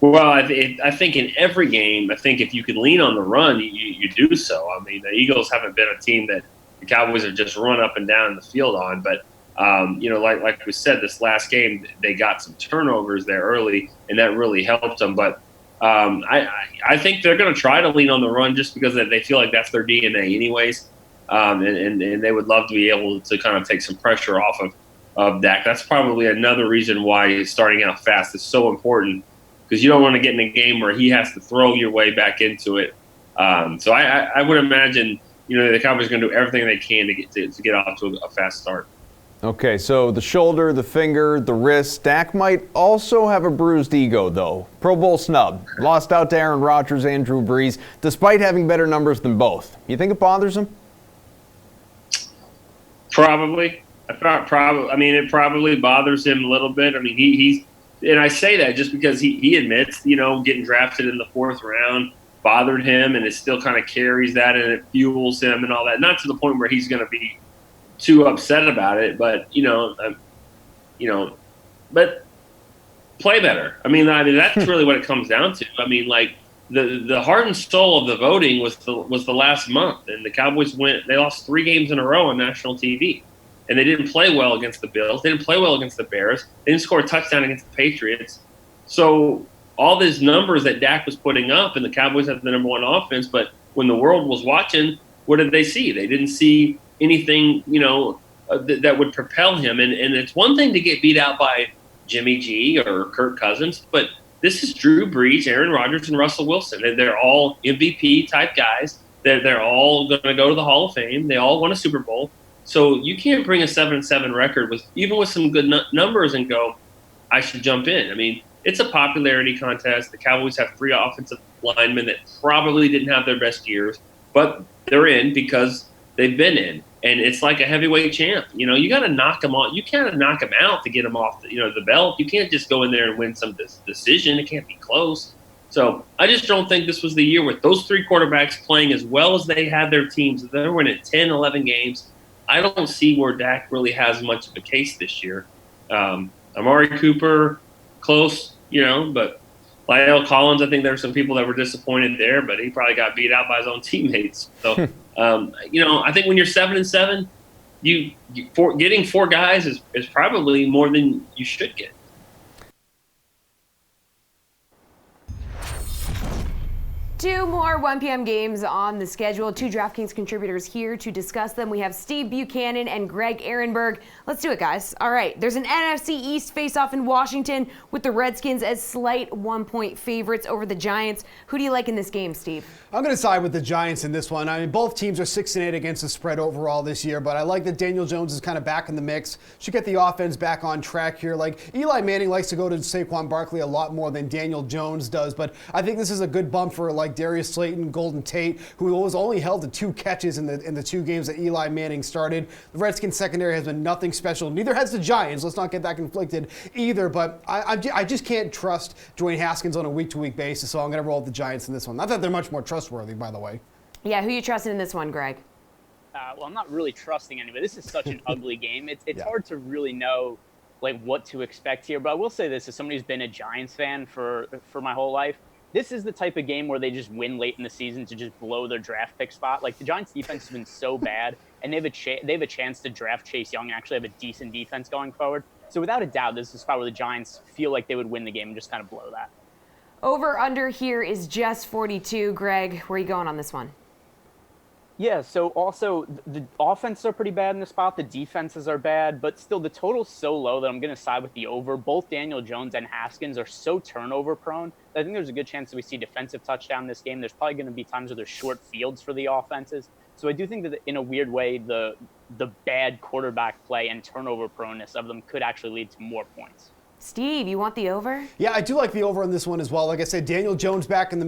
Well, I think in every game, I think if you can lean on the run, you do so. I mean, the Eagles haven't been a team that the Cowboys have just run up and down the field on. But, like we said, this last game, they got some turnovers there early, and that really helped them. But I think they're going to try to lean on the run just because they feel like that's their DNA anyways. And they would love to be able to kind of take some pressure off of Dak. That's probably another reason why starting out fast is so important, because you don't want to get in a game where he has to throw your way back into it. So I would imagine, the Cowboys are going to do everything they can to get off to a fast start. Okay, so the shoulder, the finger, the wrist. Dak might also have a bruised ego, though. Pro Bowl snub. Lost out to Aaron Rodgers and Drew Brees, despite having better numbers than both. You think it bothers him? Probably. It probably bothers him a little bit. I mean, he's. And I say that just because he admits, getting drafted in the 4th round bothered him, and it still kind of carries that and it fuels him and all that. Not to the point where he's going to be too upset about it, but but play better. I mean that's really what it comes down to. I mean, the heart and soul of the voting was the last month, and the Cowboys they lost 3 games in a row on national TV. And they didn't play well against the Bills. They didn't play well against the Bears. They didn't score a touchdown against the Patriots. So all these numbers that Dak was putting up, and the Cowboys have the number 1 offense, but when the world was watching, what did they see? They didn't see anything, that would propel him. And it's one thing to get beat out by Jimmy G or Kirk Cousins, but this is Drew Brees, Aaron Rodgers, and Russell Wilson. And they're all MVP-type guys. They're all going to go to the Hall of Fame. They all won a Super Bowl. So you can't bring a 7-7 record even with some good numbers and go, I should jump in. I mean, it's a popularity contest. The Cowboys have 3 offensive linemen that probably didn't have their best years, but they're in because they've been in. And it's like a heavyweight champ. You got to knock them on. You can't knock them out to get them off the belt. You can't just go in there and win some decision. It can't be close. So I just don't think this was the year with those 3 quarterbacks playing as well as they had their teams. They're winning 10, 11 games. I don't see where Dak really has much of a case this year. Amari Cooper, close, but Lyle Collins, I think there were some people that were disappointed there, but he probably got beat out by his own teammates. So, I think when you're 7-7, getting 4 guys is probably more than you should get. Two more 1 p.m. games on the schedule. 2 DraftKings contributors here to discuss them. We have Steve Buchanan and Greg Ehrenberg. Let's do it, guys. All right, there's an NFC East face-off in Washington with the Redskins as slight 1-point favorites over the Giants. Who do you like in this game, Steve? I'm going to side with the Giants in this one. I mean, both teams are 6-8 against the spread overall this year, but I like that Daniel Jones is kind of back in the mix. Should get the offense back on track here. Like, Eli Manning likes to go to Saquon Barkley a lot more than Daniel Jones does, but I think this is a good bump for, like, Darius Slayton, Golden Tate, who was only held to 2 catches in the 2 games that Eli Manning started. The Redskins secondary has been nothing special. Neither has the Giants. Let's not get that conflicted either, but I just can't trust Dwayne Haskins on a week-to-week basis, so I'm going to roll with the Giants in this one. Not that they're much more trustworthy, by the way. Yeah, who you trusting in this one, Greg? Well, I'm not really trusting anybody. This is such an ugly game. It's hard to really know like what to expect here, but I will say this as somebody who's been a Giants fan for my whole life. This is the type of game where they just win late in the season to just blow their draft pick spot. Like, the Giants' defense has been so bad, and they have a chance to draft Chase Young and actually have a decent defense going forward. So without a doubt, this is a spot where the Giants feel like they would win the game and just kind of blow that. Over under here is just 42. Greg, where are you going on this one? Yeah, so also the offenses are pretty bad in the spot. The defenses are bad, but still the total's so low that I'm going to side with the over. Both Daniel Jones and Haskins are so turnover prone that I think there's a good chance that we see defensive touchdown this game. There's probably going to be times where there's short fields for the offenses. So I do think that in a weird way, the bad quarterback play and turnover proneness of them could actually lead to more points. Steve, you want the over? Yeah, I do like the over on this one as well. Like I said, Daniel Jones back in the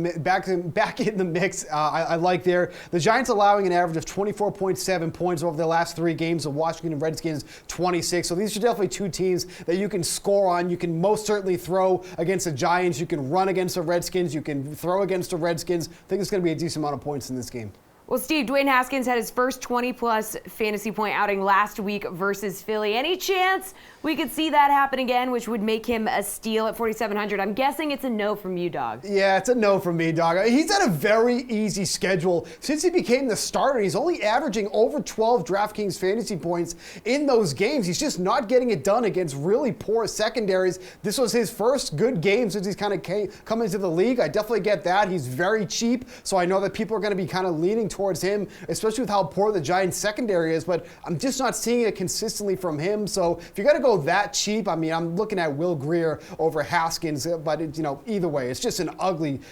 mix. I like there. The Giants allowing an average of 24.7 points over the last 3 games. The Washington Redskins 26. So these are definitely 2 teams that you can score on. You can most certainly throw against the Giants. You can run against the Redskins. You can throw against the Redskins. I think there's going to be a decent amount of points in this game. Well, Steve, Dwayne Haskins had his first 20-plus fantasy point outing last week versus Philly. Any chance we could see that happen again, which would make him a steal at 4,700? I'm guessing it's a no from you, dog. Yeah, it's a no from me, dog. He's had a very easy schedule. Since he became the starter, he's only averaging over 12 DraftKings fantasy points in those games. He's just not getting it done against really poor secondaries. This was his first good game since he's kind of come into the league. I definitely get that. He's very cheap, so I know that people are going to be kind of leaning towards him, especially with how poor the Giants secondary is, but I'm just not seeing it consistently from him. So if you're going to go that cheap, I mean, I'm looking at Will Grier over Haskins, but either way, it's just an ugly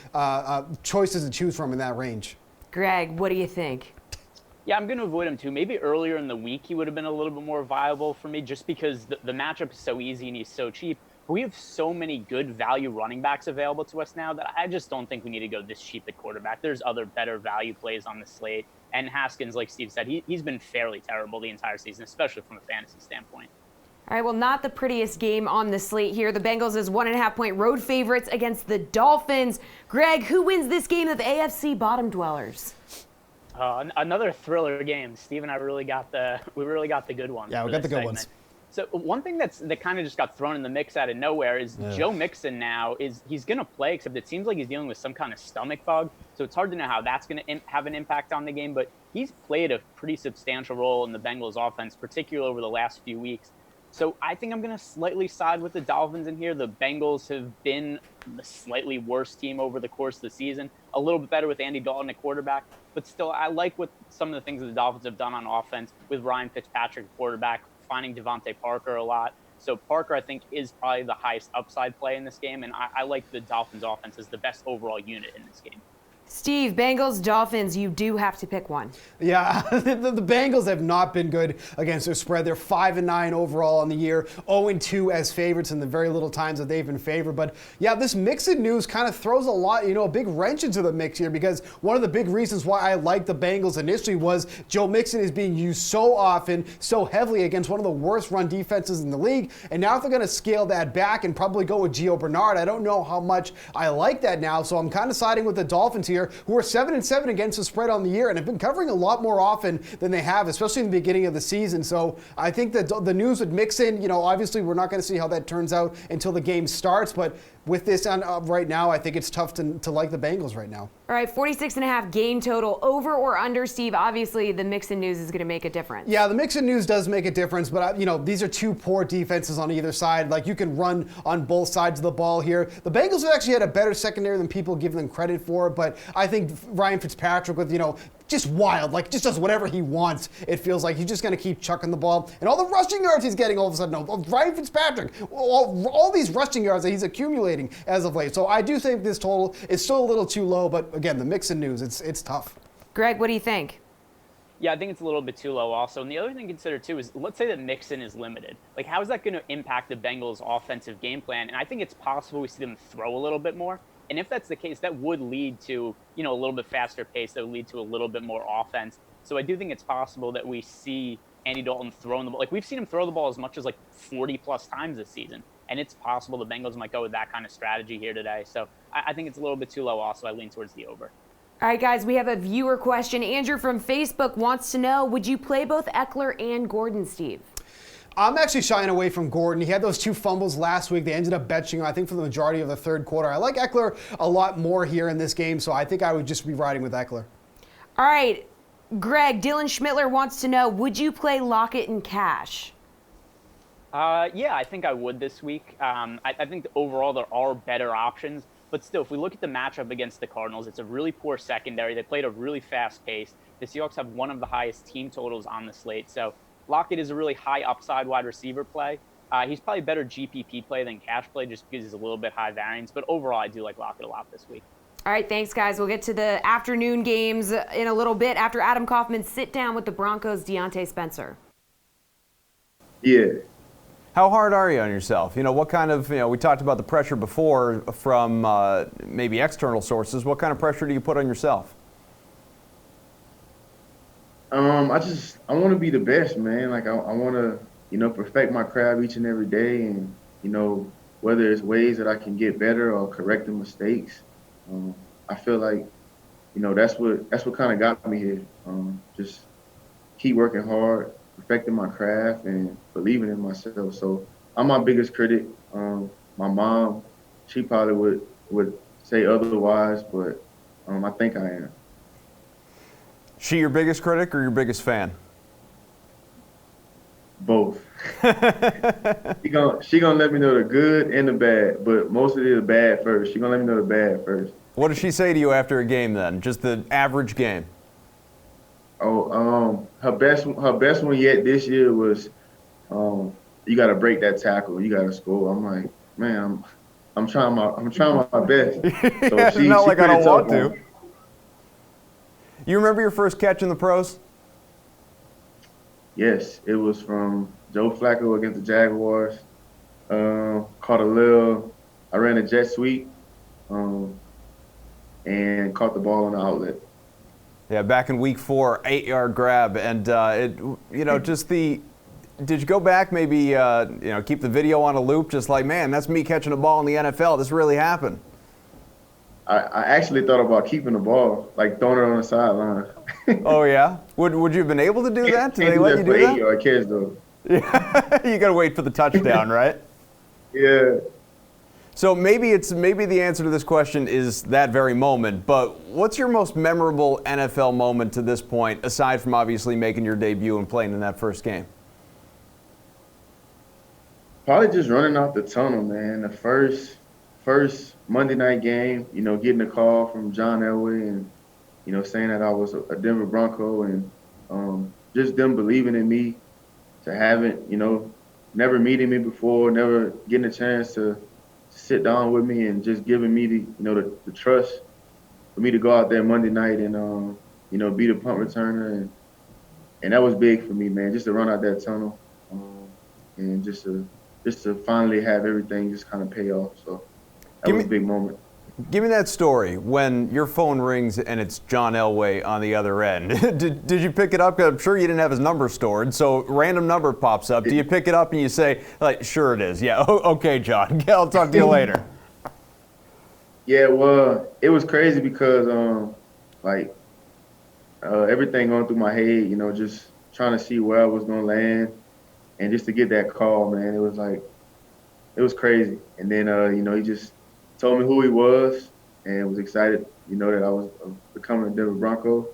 choices to choose from in that range. Greg, what do you think? Yeah, I'm going to avoid him too. Maybe earlier in the week he would have been a little bit more viable for me just because the matchup is so easy and he's so cheap. But we have so many good value running backs available to us now that I just don't think we need to go this cheap at quarterback. There's other better value plays on the slate. And Haskins, like Steve said, he's been fairly terrible the entire season, especially from a fantasy standpoint. All right, well, not the prettiest game on the slate here. The Bengals is 1.5-point road favorites against the Dolphins. Greg, who wins this game of the AFC bottom dwellers? Another thriller game. Steve and I really got the good ones. Yeah, we got the good ones. So one thing that kind of just got thrown in the mix out of nowhere is Joe Mixon now he's going to play, except it seems like he's dealing with some kind of stomach bug. So it's hard to know how that's going to have an impact on the game, but he's played a pretty substantial role in the Bengals offense, particularly over the last few weeks. So I think I'm going to slightly side with the Dolphins in here. The Bengals have been the slightly worse team over the course of the season, a little bit better with Andy Dalton at quarterback, but still I like what some of the things that the Dolphins have done on offense with Ryan Fitzpatrick at quarterback, finding Devontae Parker a lot. So Parker, I think, is probably the highest upside play in this game, and I like the Dolphins offense as the best overall unit in this game. Steve, Bengals, Dolphins, you do have to pick one. Yeah, the Bengals have not been good against their spread. They're 5-9 overall on the year, 0-2 as favorites in the very little times that they've been favored. But yeah, this Mixon news kind of throws a big wrench into the mix here, because one of the big reasons why I liked the Bengals initially was Joe Mixon is being used so often, so heavily against one of the worst run defenses in the league. And now if they're going to scale that back and probably go with Gio Bernard, I don't know how much I like that now. So I'm kind of siding with the Dolphins here. here, who are 7-7 against the spread on the year and have been covering a lot more often than they have, especially in the beginning of the season. So I think that the news would mix in. Obviously we're not going to see how that turns out until the game starts, but with this on right now, I think it's tough to like the Bengals right now. All right, 46.5 game total, over or under, Steve? Obviously, the Mixon news is going to make a difference. Yeah, the Mixon news does make a difference, but these are two poor defenses on either side. Like, you can run on both sides of the ball here. The Bengals have actually had a better secondary than people give them credit for, but I think Ryan Fitzpatrick with, just wild, like just does whatever he wants. It feels like he's just going to keep chucking the ball. And all the rushing yards he's getting all of a sudden, Ryan Fitzpatrick, all these rushing yards that he's accumulating as of late. So I do think this total is still a little too low, but again, the Mixon news, it's tough. Greg, what do you think? Yeah, I think it's a little bit too low also. And the other thing to consider too is, let's say that Mixon is limited. Like, how is that going to impact the Bengals' offensive game plan? And I think it's possible we see them throw a little bit more. And if that's the case, that would lead to, a little bit faster pace. That would lead to a little bit more offense. So I do think it's possible that we see Andy Dalton throwing the ball. Like, we've seen him throw the ball as much as 40-plus times this season. And it's possible the Bengals might go with that kind of strategy here today. So I think it's a little bit too low also. I lean towards the over. All right, guys, we have a viewer question. Andrew from Facebook wants to know, would you play both Eckler and Gordon, Steve? I'm actually shying away from Gordon. He had those 2 fumbles last week. They ended up benching him, I think, for the majority of the third quarter. I like Eckler a lot more here in this game, so I think I would just be riding with Eckler. All right, Greg, Dylan Schmittler wants to know, would you play Lockett and Cash? Yeah, I think I would this week. I think overall there are better options. But still, if we look at the matchup against the Cardinals, it's a really poor secondary. They played a really fast pace. The Seahawks have one of the highest team totals on the slate. So Lockett is a really high upside wide receiver play. He's probably better GPP play than cash play just because he's a little bit high variance. But overall, I do like Lockett a lot this week. All right, thanks, guys. We'll get to the afternoon games in a little bit after Adam Kaufman sit down with the Broncos' Deontay Spencer. Yeah. How hard are you on yourself? What kind of, we talked about the pressure before from maybe external sources. What kind of pressure do you put on yourself? I want to be the best, man. Like, I want to, perfect my craft each and every day. And, whether it's ways that I can get better or correct the mistakes. I feel like, that's what kind of got me here. Just keep working hard, perfecting my craft, and believing in myself. So I'm my biggest critic. My mom, she probably would say otherwise, but I think I am. She your biggest critic or your biggest fan? Both. She gonna let me know the good and the bad, but mostly the bad first. She gonna let me know the bad first. What does she say to you after a game then? Just the average game? Oh, her best one yet this year was, you got to break that tackle. You got to score. I'm like, man, I'm trying my best. So she not like I don't want to. Me. You remember your first catch in the pros? Yes, it was from Joe Flacco against the Jaguars. Caught I ran a jet sweep, and caught the ball on the outlet. Yeah, back in week 4, 8-yard grab, and did you go back maybe keep the video on a loop, just like, man, that's me catching a ball in the NFL. This really happened. I actually thought about keeping the ball, like throwing it on the sideline. Oh yeah, would you have been able to do that? Did they let you do that? 8-yard catch though. Yeah, you got to wait for the touchdown, right? Yeah. So maybe the answer to this question is that very moment, but what's your most memorable NFL moment to this point, aside from obviously making your debut and playing in that first game? Probably just running out the tunnel, man. The first Monday night game, getting a call from John Elway and, saying that I was a Denver Bronco and just them believing in me, to haven't, never meeting me before, never getting a chance to sit down with me and just giving me the trust for me to go out there Monday night and be the punt returner, and that was big for me, man, just to run out that tunnel and just to finally have everything just kind of pay off. So that was a big moment. Give me that story when your phone rings and it's John Elway on the other end. Did you pick it up? 'Cause I'm sure you didn't have his number stored, so random number pops up. Do you pick it up and you say, like, sure it is? Yeah, okay, John. I'll talk to you later. Yeah, well, it was crazy because everything going through my head, just trying to see where I was gonna land, and just to get that call, man, it was crazy. And then he just told me who he was and was excited, that I was becoming a Denver Bronco.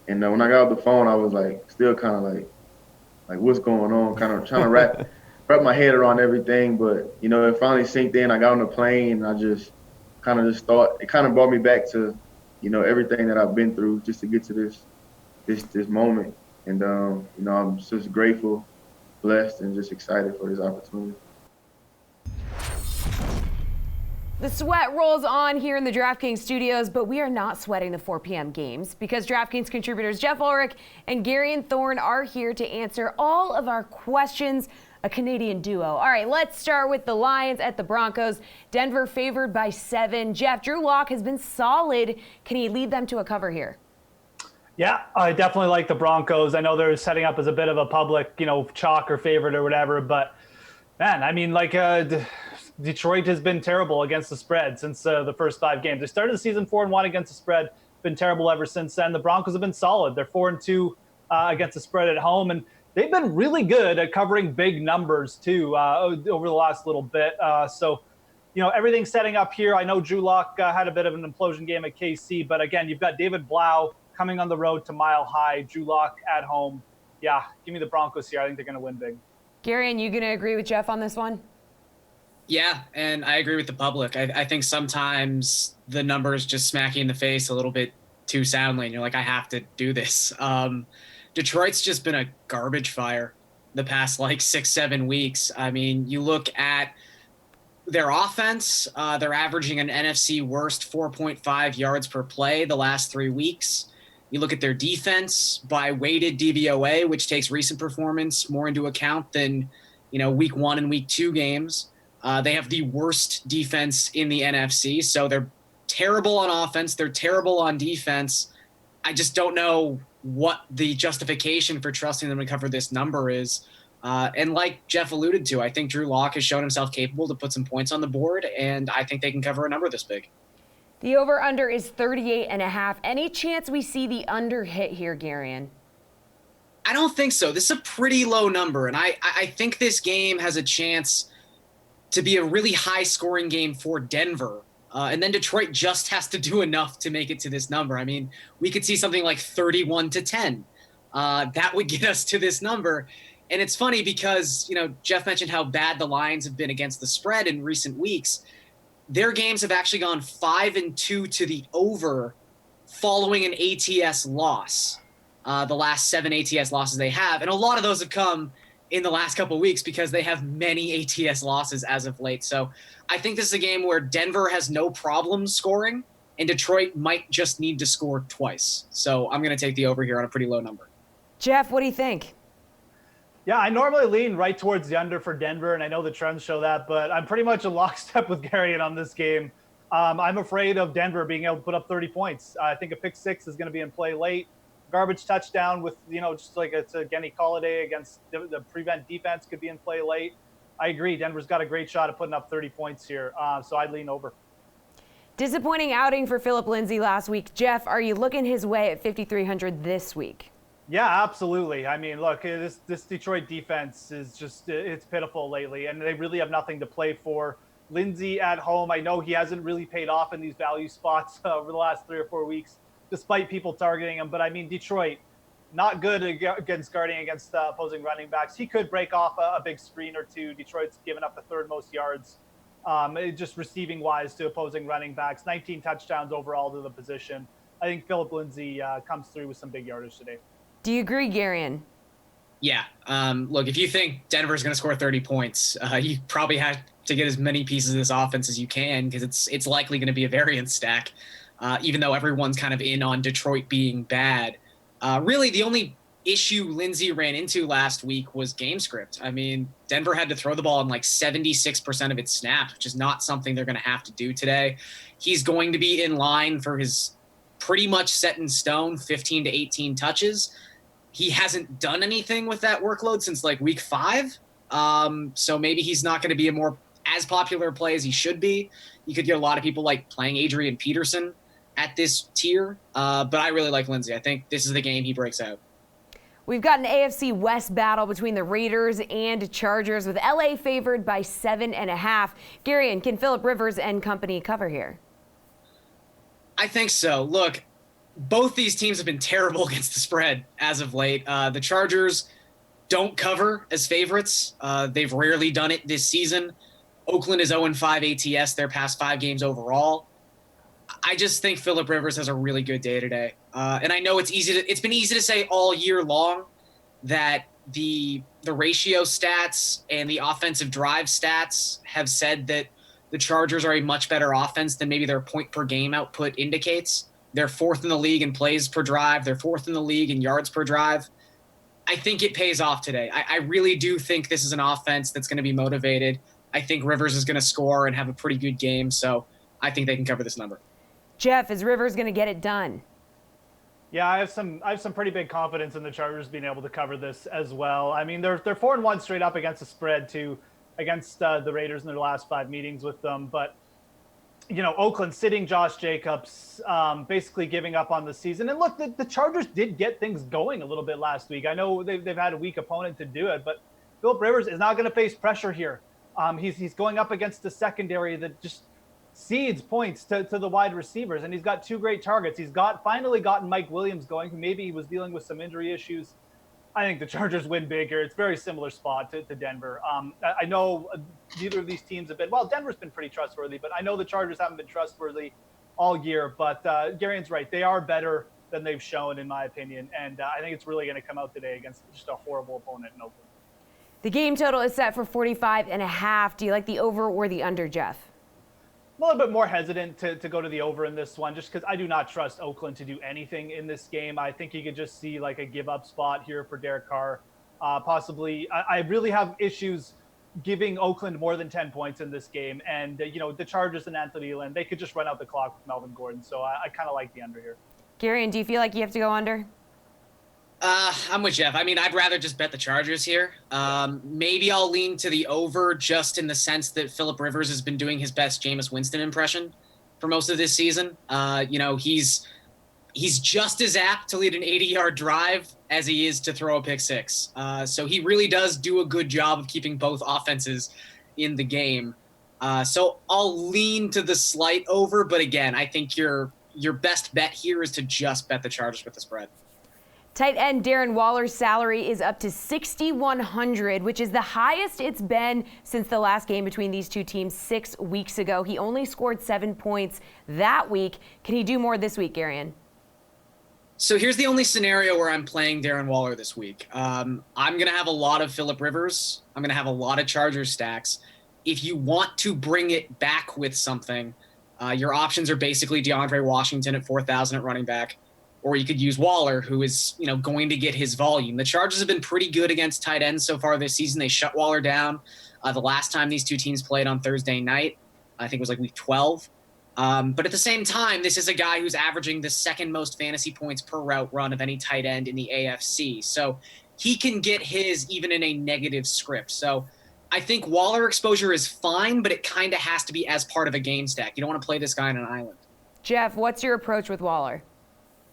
And when I got off the phone, I was still kind of like what's going on, kind of trying to wrap my head around everything. But it finally sinked in. I got on the plane, and I just thought it kind of brought me back to everything that I've been through just to get to this moment. And I'm just grateful, blessed, and just excited for this opportunity. The sweat rolls on here in the DraftKings studios, but we are not sweating the 4 p.m. games because DraftKings contributors Jeff Ulrich and Garion Thorne are here to answer all of our questions. A Canadian duo. All right, let's start with the Lions at the Broncos. Denver favored by 7. Jeff, Drew Lock has been solid. Can he lead them to a cover here? Yeah, I definitely like the Broncos. I know they're setting up as a bit of a public, chalk or favorite or whatever, but man, I mean, Detroit has been terrible against the spread since the first 5 games. They started the season 4-1 against the spread, been terrible ever since then. The Broncos have been solid. They're 4-2 against the spread at home, and they've been really good at covering big numbers too over the last little bit. So everything's setting up here. I know Drew Lock had a bit of an implosion game at KC, but again, you've got David Blau coming on the road to Mile High, Drew Lock at home. Yeah, give me the Broncos here. I think they're going to win big. Gary, and you going to agree with Jeff on this one? Yeah, and I agree with the public. I think sometimes the numbers just smack you in the face a little bit too soundly, and you're like, I have to do this. Detroit's just been a garbage fire the past 6-7 weeks. I mean, you look at their offense, they're averaging an NFC worst 4.5 yards per play the last 3 weeks. You look at their defense by weighted DVOA, which takes recent performance more into account than, week 1 and week 2 games. They have the worst defense in the NFC, so they're terrible on offense. They're terrible on defense. I just don't know what the justification for trusting them to cover this number is. And like Jeff alluded to, I think Drew Lock has shown himself capable to put some points on the board, and I think they can cover a number this big. The over-under is 38.5. Any chance we see the under hit here, Garion? I don't think so. This is a pretty low number, and I think this game has a chance to be a really high-scoring game for Denver. And then Detroit just has to do enough to make it to this number. I mean, we could see something like 31-10. That would get us to this number. And it's funny because, Jeff mentioned how bad the Lions have been against the spread in recent weeks. Their games have actually gone 5-2 to the over following an ATS loss. The last 7 ATS losses they have. And a lot of those have come in the last couple of weeks because they have many ATS losses as of late. So I think this is a game where Denver has no problem scoring and Detroit might just need to score twice. So I'm going to take the over here on a pretty low number. Jeff, what do you think? Yeah, I normally lean right towards the under for Denver, and I know the trends show that, but I'm pretty much in lockstep with Garion on this game. I'm afraid of Denver being able to put up 30 points. I think a pick six is going to be in play late. Garbage touchdown with, just like it's a Kenny Golladay against the prevent defense could be in play late. I agree. Denver's got a great shot at putting up 30 points here, so I'd lean over. Disappointing outing for Phillip Lindsay last week. Jeff, are you looking his way at 5,300 this week? Yeah, absolutely. I mean, look, this Detroit defense is just, it's pitiful lately, and they really have nothing to play for. Lindsay at home, I know he hasn't really paid off in these value spots over the last 3 or 4 weeks, despite people targeting him. But I mean, Detroit, not good against guarding against opposing running backs. He could break off a big screen or two. Detroit's given up the third most yards, just receiving wise to opposing running backs. 19 touchdowns overall to the position. I think Phillip Lindsay comes through with some big yardage today. Do you agree, Garion? Yeah. Look, if you think Denver's going to score 30 points, you probably have to get as many pieces of this offense as you can because it's likely going to be a variance stack, even though everyone's kind of in on Detroit being bad. Really, the only issue Lindsay ran into last week was game script. I mean, Denver had to throw the ball in like 76% of its snaps, which is not something they're going to have to do today. He's going to be in line for his pretty much set in stone 15 to 18 touches. He hasn't done anything with that workload since like week 5. So maybe he's not going to be a more as popular a play as he should be. You could get a lot of people like playing Adrian Peterson at this tier, but I really like Lindsay. I think this is the game he breaks out. We've got an AFC West battle between the Raiders and Chargers, with LA favored by 7.5. Garion, can Phillip Rivers and company cover here? I think so. Look, both these teams have been terrible against the spread as of late. The Chargers don't cover as favorites. They've rarely done it this season. Oakland is 0-5 ATS their past 5 games overall. I just think Phillip Rivers has a really good day today. And I know it's been easy to say all year long that the ratio stats and the offensive drive stats have said that the Chargers are a much better offense than maybe their point per game output indicates. They're 4th in the league in plays per drive. They're 4th in the league in yards per drive. I think it pays off today. I really do think this is an offense that's going to be motivated. I think Rivers is going to score and have a pretty good game. So I think they can cover this number. Jeff, is Rivers going to get it done? Yeah, I have some pretty big confidence in the Chargers being able to cover this as well. I mean, they're 4-1 straight up against the spread too, against the Raiders in their last 5 meetings with them. But you know, Oakland sitting Josh Jacobs, basically giving up on the season. And look, the Chargers did get things going a little bit last week. I know they've had a weak opponent to do it, but Phillip Rivers is not going to face pressure here. He's going up against the secondary that just cedes points to the wide receivers, and he's got 2 great targets. He's finally gotten Mike Williams going, who maybe he was dealing with some injury issues. I think the Chargers win big here. It's a very similar spot to Denver. I know neither of these teams have been, well, Denver's been pretty trustworthy, but I know the Chargers haven't been trustworthy all year. But Garion's right. They are better than they've shown, in my opinion. And I think it's really going to come out today against just a horrible opponent in Oakland. The game total is set for 45.5. Do you like the over or the under, Jeff? I'm a little bit more hesitant to go to the over in this one, just because I do not trust Oakland to do anything in this game. I think you could just see like a give-up spot here for Derek Carr. Possibly, I really have issues giving Oakland more than 10 points in this game. And, you know, the Chargers and Anthony Lynn, they could just run out the clock with Melvin Gordon. So I kind of like the under here. Garion, do you feel like you have to go under? I'm with Jeff. I mean, I'd rather just bet the Chargers here. Maybe I'll lean to the over, just in the sense that Phillip Rivers has been doing his best Jameis Winston impression for most of this season. You know, he's just as apt to lead an 80-yard drive as he is to throw a pick 6. So he really does do a good job of keeping both offenses in the game. So I'll lean to the slight over, but again, I think your best bet here is to just bet the Chargers with the spread. Tight end Darren Waller's salary is up to $6,100, which is the highest it's been since the last game between these two teams 6 weeks ago. He only scored 7 points that week. Can he do more this week, Garion? So here's the only scenario where I'm playing Darren Waller this week. I'm going to have a lot of Phillip Rivers. I'm going to have a lot of Chargers stacks. If you want to bring it back with something, your options are basically DeAndre Washington at 4,000 at running back, or you could use Waller, who is, you know, going to get his volume. The Chargers have been pretty good against tight ends so far this season. They shut Waller down the last time these two teams played on Thursday night. I think it was like week 12. But at the same time, this is a guy who's averaging the 2nd most fantasy points per route run of any tight end in the AFC. So he can get his even in a negative script. So I think Waller exposure is fine, but it kind of has to be as part of a game stack. You don't want to play this guy on an island. Jeff, what's your approach with Waller?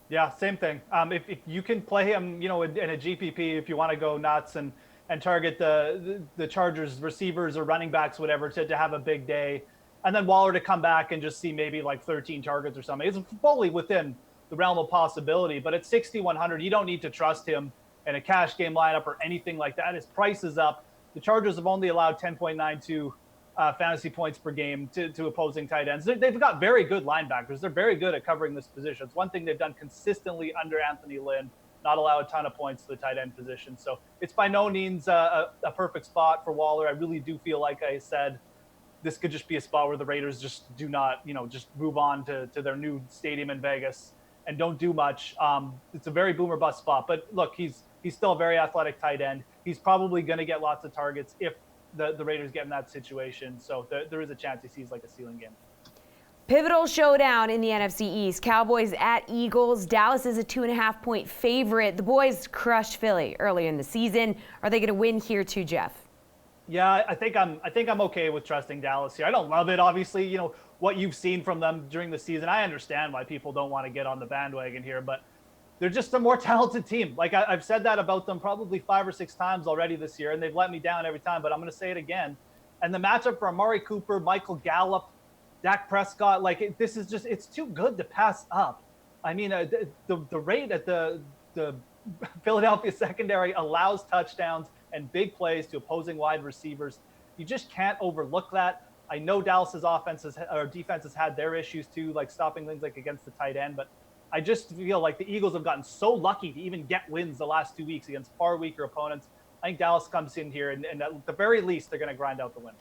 Yeah, same thing. If you can play him, you know, in a GPP, if you want to go nuts and target the Chargers receivers or running backs, whatever, to have a big day, and then Waller to come back and just see maybe like 13 targets or something, it's fully within the realm of possibility. But at 6,100, you don't need to trust him in a cash game lineup or anything like that. His price is up. The Chargers have only allowed 10.92 fantasy points per game to opposing tight ends. They've got very good linebackers. They're very good at covering this position. It's one thing they've done consistently under Anthony Lynn, not allow a ton of points to the tight end position. So it's by no means a perfect spot for Waller. I really do feel like I said, this could just be a spot where the Raiders just do not, you know, just move on to their new stadium in Vegas and don't do much. It's a very boomer bust spot. But look, he's still a very athletic tight end. He's probably going to get lots of targets if the Raiders get in that situation. So there is a chance he sees like a ceiling game. Pivotal showdown in the NFC East. Cowboys at Eagles. Dallas is a 2.5-point favorite. The boys crushed Philly early in the season. Are they going to win here too, Jeff? Yeah, I think I'm okay with trusting Dallas here. I don't love it, obviously. You know what you've seen from them during the season. I understand why people don't want to get on the bandwagon here, but they're just a more talented team. Like I've said that about them probably 5 or 6 times already this year, and they've let me down every time. But I'm going to say it again. And the matchup for Amari Cooper, Michael Gallup, Dak Prescott, like this is it's too good to pass up. I mean, the rate at the Philadelphia secondary allows touchdowns and big plays to opposing wide receivers. You just can't overlook that. I know Dallas's defense has had their issues too, like stopping things like against the tight end, but I just feel like the Eagles have gotten so lucky to even get wins the last 2 weeks against far weaker opponents. I think Dallas comes in here and at the very least they're going to grind out the win.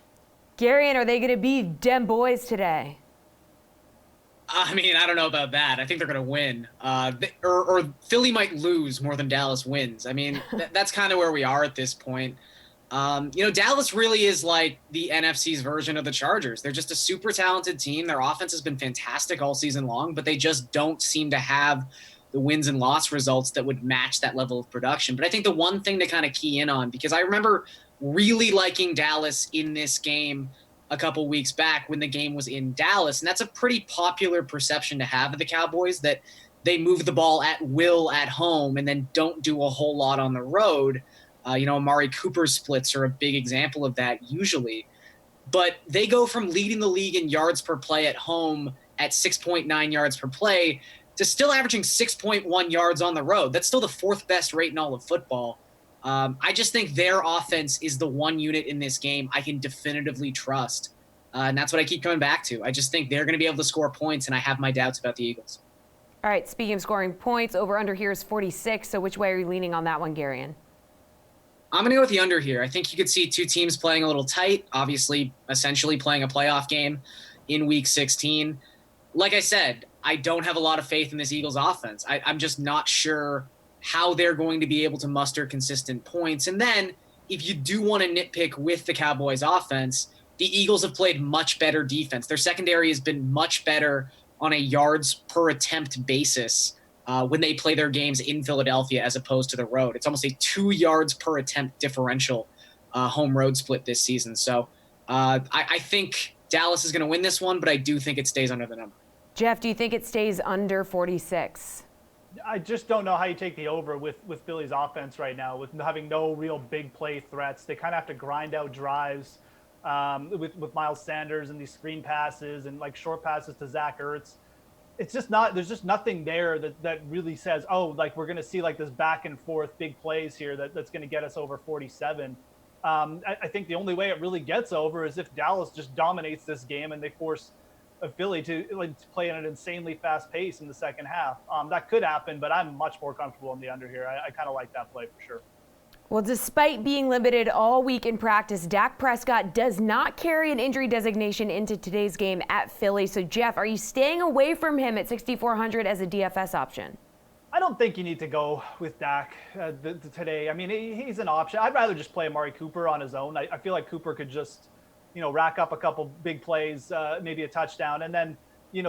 Garion, are they going to be dem boys today? I mean, I don't know about that. I think they're going to win. Or Philly might lose more than Dallas wins. I mean, that's kind of where we are at this point. Dallas really is like the NFC's version of the Chargers. They're just a super talented team. Their offense has been fantastic all season long, but they just don't seem to have the wins and loss results that would match that level of production. But I think the one thing to kind of key in on, because I remember really liking Dallas in this game a couple weeks back when the game was in Dallas. And that's a pretty popular perception to have of the Cowboys, that they move the ball at will at home and then don't do a whole lot on the road. Amari Cooper splits are a big example of that usually. But they go from leading the league in yards per play at home at 6.9 yards per play to still averaging 6.1 yards on the road. That's still the 4th best rate in all of football. I just think their offense is the one unit in this game I can definitively trust. And that's what I keep coming back to. I just think they're going to be able to score points, and I have my doubts about the Eagles. All right, speaking of scoring points, over-under here is 46. So which way are you leaning on that one, Garion? I'm going to go with the under here. I think you could see 2 teams playing a little tight, obviously, essentially playing a playoff game in Week 16. Like I said, I don't have a lot of faith in this Eagles offense. I'm just not sure how they're going to be able to muster consistent points. And then if you do want to nitpick with the Cowboys offense, the Eagles have played much better defense. Their secondary has been much better on a yards per attempt basis when they play their games in Philadelphia as opposed to the road. It's almost a 2 yards per attempt differential home road split this season. So I think Dallas is going to win this one, but I do think it stays under the number. Jeff, do you think it stays under 46? I just don't know how you take the over with Philly's offense right now, with having no real big play threats. They kind of have to grind out drives with Miles Sanders and these screen passes and like short passes to Zach Ertz. It's just not, there's just nothing there that really says, oh, like we're going to see like this back and forth big plays here that's going to get us over 47. I think the only way it really gets over is if Dallas just dominates this game and they force Philly to play at an insanely fast pace in the second half. That could happen, but I'm much more comfortable in the under here. I kind of like that play for sure. Well, despite being limited all week in practice, Dak Prescott does not carry an injury designation into today's game at Philly. So, Jeff, are you staying away from him at 6,400 as a DFS option? I don't think you need to go with Dak today. I mean, he's an option. I'd rather just play Amari Cooper on his own. I feel like Cooper could just rack up a couple big plays, maybe a touchdown. And then,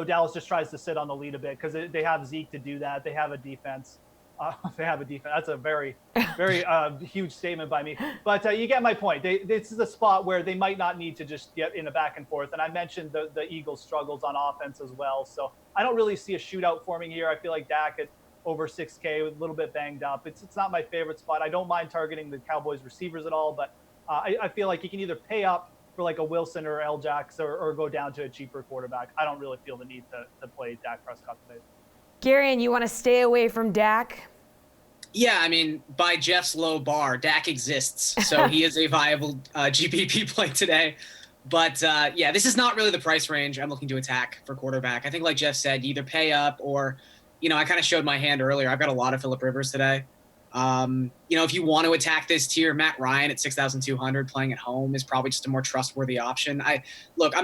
Dallas just tries to sit on the lead a bit because they have Zeke to do that. They have a defense. That's a very, very huge statement by me. But you get my point. This is a spot where they might not need to just get in a back and forth. And I mentioned the Eagles' struggles on offense as well. So I don't really see a shootout forming here. I feel like Dak at over 6K, a little bit banged up. It's not my favorite spot. I don't mind targeting the Cowboys receivers at all, but I feel like you can either pay up for like a Wilson or L-Jax or go down to a cheaper quarterback. I don't really feel the need to play Dak Prescott today. Garion, you want to stay away from Dak? Yeah, I mean, by Jeff's low bar, Dak exists. So he is a viable GPP play today. But this is not really the price range I'm looking to attack for quarterback. I think like Jeff said, you either pay up or, I kind of showed my hand earlier. I've got a lot of Phillip Rivers today. If you want to attack this tier, Matt Ryan at 6,200 playing at home is probably just a more trustworthy option. I'm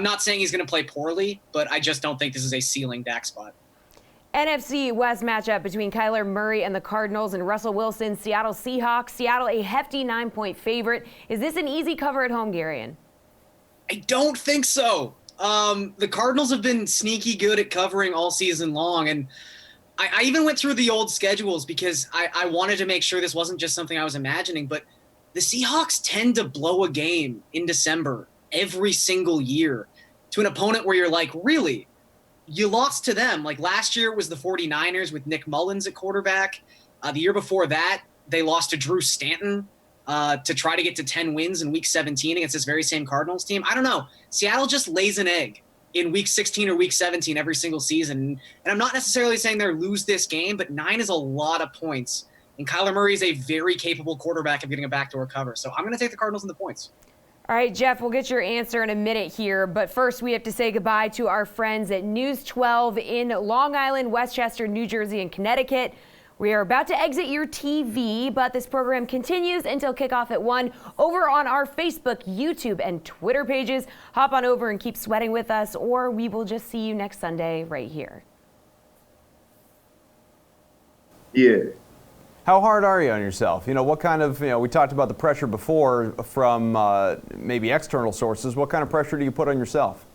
not saying he's going to play poorly, but I just don't think this is a ceiling Dak spot. NFC West matchup between Kyler Murray and the Cardinals and Russell Wilson, Seattle Seahawks. Seattle a hefty 9-point favorite. Is this an easy cover at home, Garion? I don't think so. The Cardinals have been sneaky good at covering all season long, and I even went through the old schedules because I wanted to make sure this wasn't just something I was imagining, but the Seahawks tend to blow a game in December every single year to an opponent where you're like, really? You lost to them. Like last year it was the 49ers with Nick Mullins at quarterback. The year before that, they lost to Drew Stanton to try to get to 10 wins in week 17 against this very same Cardinals team. I don't know. Seattle just lays an egg in week 16 or week 17 every single season. And I'm not necessarily saying they'll lose this game, but 9 is a lot of points. And Kyler Murray is a very capable quarterback of getting a backdoor cover. So I'm going to take the Cardinals in the points. All right, Jeff, we'll get your answer in a minute here. But first, we have to say goodbye to our friends at News 12 in Long Island, Westchester, New Jersey, and Connecticut. We are about to exit your TV, but this program continues until kickoff at 1 over on our Facebook, YouTube, and Twitter pages. Hop on over and keep sweating with us, or we will just see you next Sunday right here. Yeah. How hard are you on yourself? What kind of, we talked about the pressure before from maybe external sources. What kind of pressure do you put on yourself?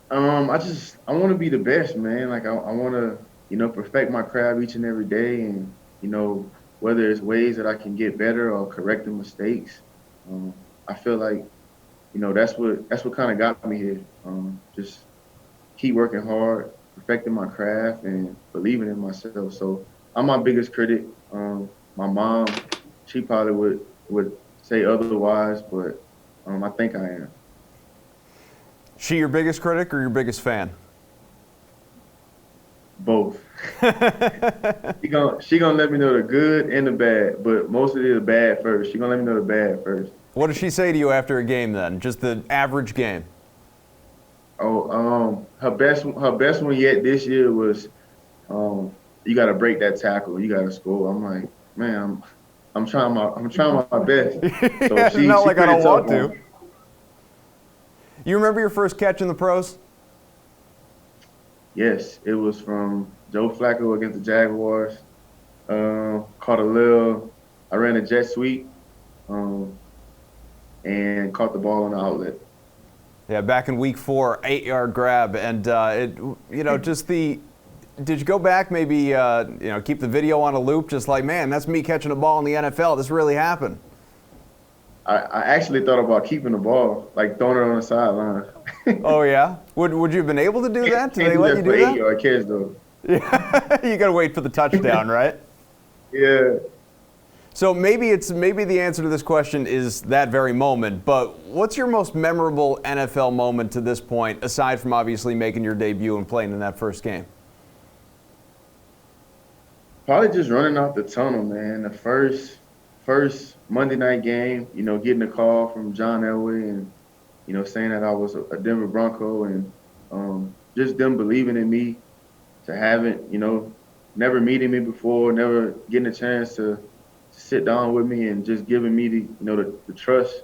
I want to be the best, man. Like I want to, perfect my craft each and every day, and whether it's ways that I can get better or correcting mistakes. I feel like, that's what kind of got me here. Just keep working hard, perfecting my craft, and believing in myself. So I'm my biggest critic. My mom, she probably would say otherwise, but I think I am. She your biggest critic or your biggest fan? Both. she gonna let me know the good and the bad, but mostly the bad first. She gonna let me know the bad first. What does she say to you after a game then? Just the average game? Oh, her best one yet this year was, you got to break that tackle, you got to score. I'm like, man, I'm trying my best. So it's not like I don't want to. You remember your first catch in the pros? Yes, it was from Joe Flacco against the Jaguars. I ran a jet sweep, and caught the ball on the outlet. Yeah, back in week 4, 8-yard grab, and did you go back maybe, keep the video on a loop, just like, man, that's me catching a ball in the NFL. This really happened. I actually thought about keeping the ball, like throwing it on the sideline. Oh yeah, would you have been able to do that? Did they let you do that? 8-yard catch though. Yeah, you got to wait for the touchdown, right? Yeah. So maybe the answer to this question is that very moment, but what's your most memorable NFL moment to this point, aside from obviously making your debut and playing in that first game? Probably just running out the tunnel, man. The first Monday night game, getting a call from John Elway and, saying that I was a Denver Bronco, and just them believing in me, to haven't, never meeting me before, never getting a chance to sit down with me, and just giving me the trust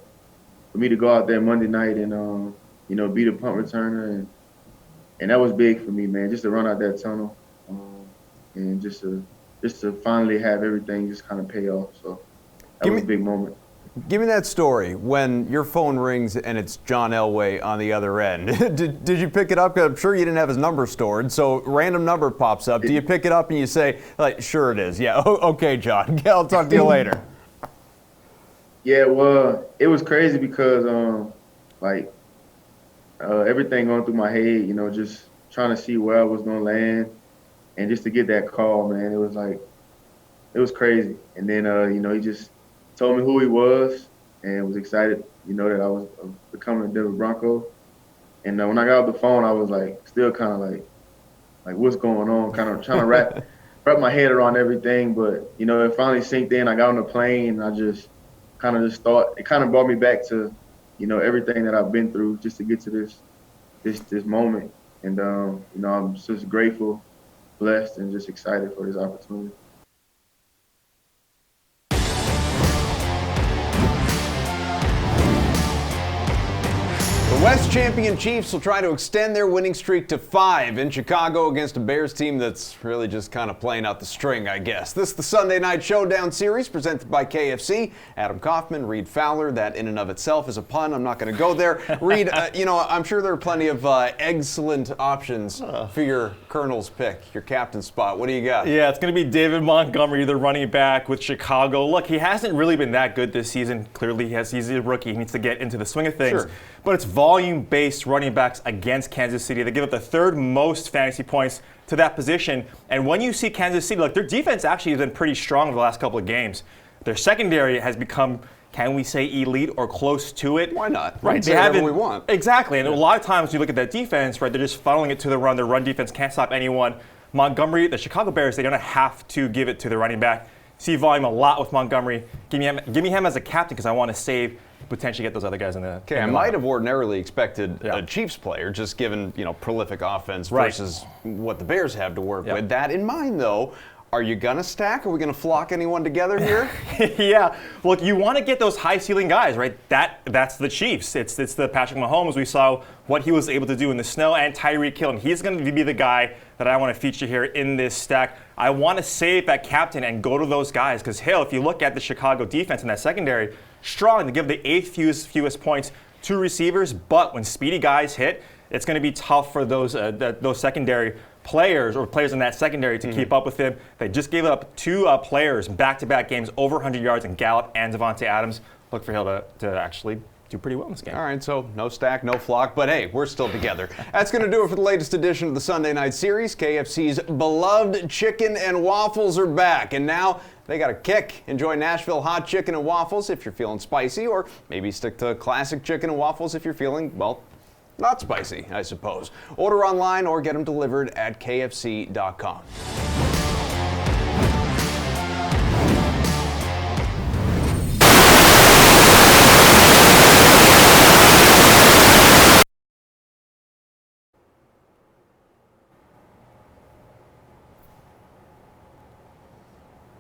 for me to go out there Monday night and be the punt returner, and that was big for me, man. Just to run out that tunnel, and just to finally have everything just kind of pay off. So that was a big moment. Give me that story when your phone rings and it's John Elway on the other end. Did you pick it up? 'Cause I'm sure you didn't have his number stored, so random number pops up. Do you pick it up and you say, like, sure it is? Yeah, okay, John. I'll talk to you later. Yeah, well, it was crazy because, everything going through my head, just trying to see where I was going to land, and just to get that call, man, it was crazy. And then, he just told me who he was, and was excited, that I was becoming a Denver Bronco. And when I got off the phone, I was still kind of like what's going on? Kind of trying to wrap my head around everything. But it finally sinked in. I got on the plane, and I just thought it kind of brought me back to, everything that I've been through just to get to this moment. And I'm just grateful, blessed, and just excited for this opportunity. The West champion Chiefs will try to extend their winning streak to 5 in Chicago against a Bears team that's really just kind of playing out the string, I guess. This is the Sunday Night Showdown series presented by KFC. Adam Kaufman, Reed Fowler. That in and of itself is a pun. I'm not going to go there. Reed, I'm sure there are plenty of excellent options for your Colonel's pick, your captain spot. What do you got? Yeah, it's going to be David Montgomery, the running back with Chicago. Look, he hasn't really been that good this season. Clearly, he's a rookie. He needs to get into the swing of things. Sure. But it's volume-based running backs against Kansas City. They give up the third most fantasy points to that position. And when you see Kansas City, look, their defense actually has been pretty strong over the last couple of games. Their secondary has become, can we say, elite or close to it? Why not? Right. They have what we want. Exactly. And a lot of times you look at that defense, right, they're just funneling it to the run. Their run defense can't stop anyone. Montgomery, the Chicago Bears, they don't have to give it to the running back. See volume a lot with Montgomery. Give me him as a captain because I want to save, potentially get those other guys in the. Okay, I might have ordinarily expected a Chiefs player, just given prolific offense versus what the Bears have to work with. That in mind, though, are you gonna stack? Are we gonna flock anyone together here? Yeah. Look, you want to get those high ceiling guys, right? That's the Chiefs. It's the Patrick Mahomes. We saw what he was able to do in the snow, and Tyreek Hill, and he's going to be the guy that I want to feature here in this stack. I want to save that captain and go to those guys because Hill, if you look at the Chicago defense in that secondary, strong to give the 8th fewest points to receivers, but when speedy guys hit, it's going to be tough for those secondary players or players in that secondary to keep up with him. They just gave up 2 players back-to-back games over 100 yards in Gallup and Devontae Adams. Look for Hill to actually do pretty well in this game. All right, so no stack, no flock, but hey, we're still together. That's going to do it for the latest edition of the Sunday Night Series. KFC's beloved chicken and waffles are back, and now they got a kick. Enjoy Nashville hot chicken and waffles if you're feeling spicy, or maybe stick to classic chicken and waffles if you're feeling, well, not spicy, I suppose. Order online or get them delivered at kfc.com.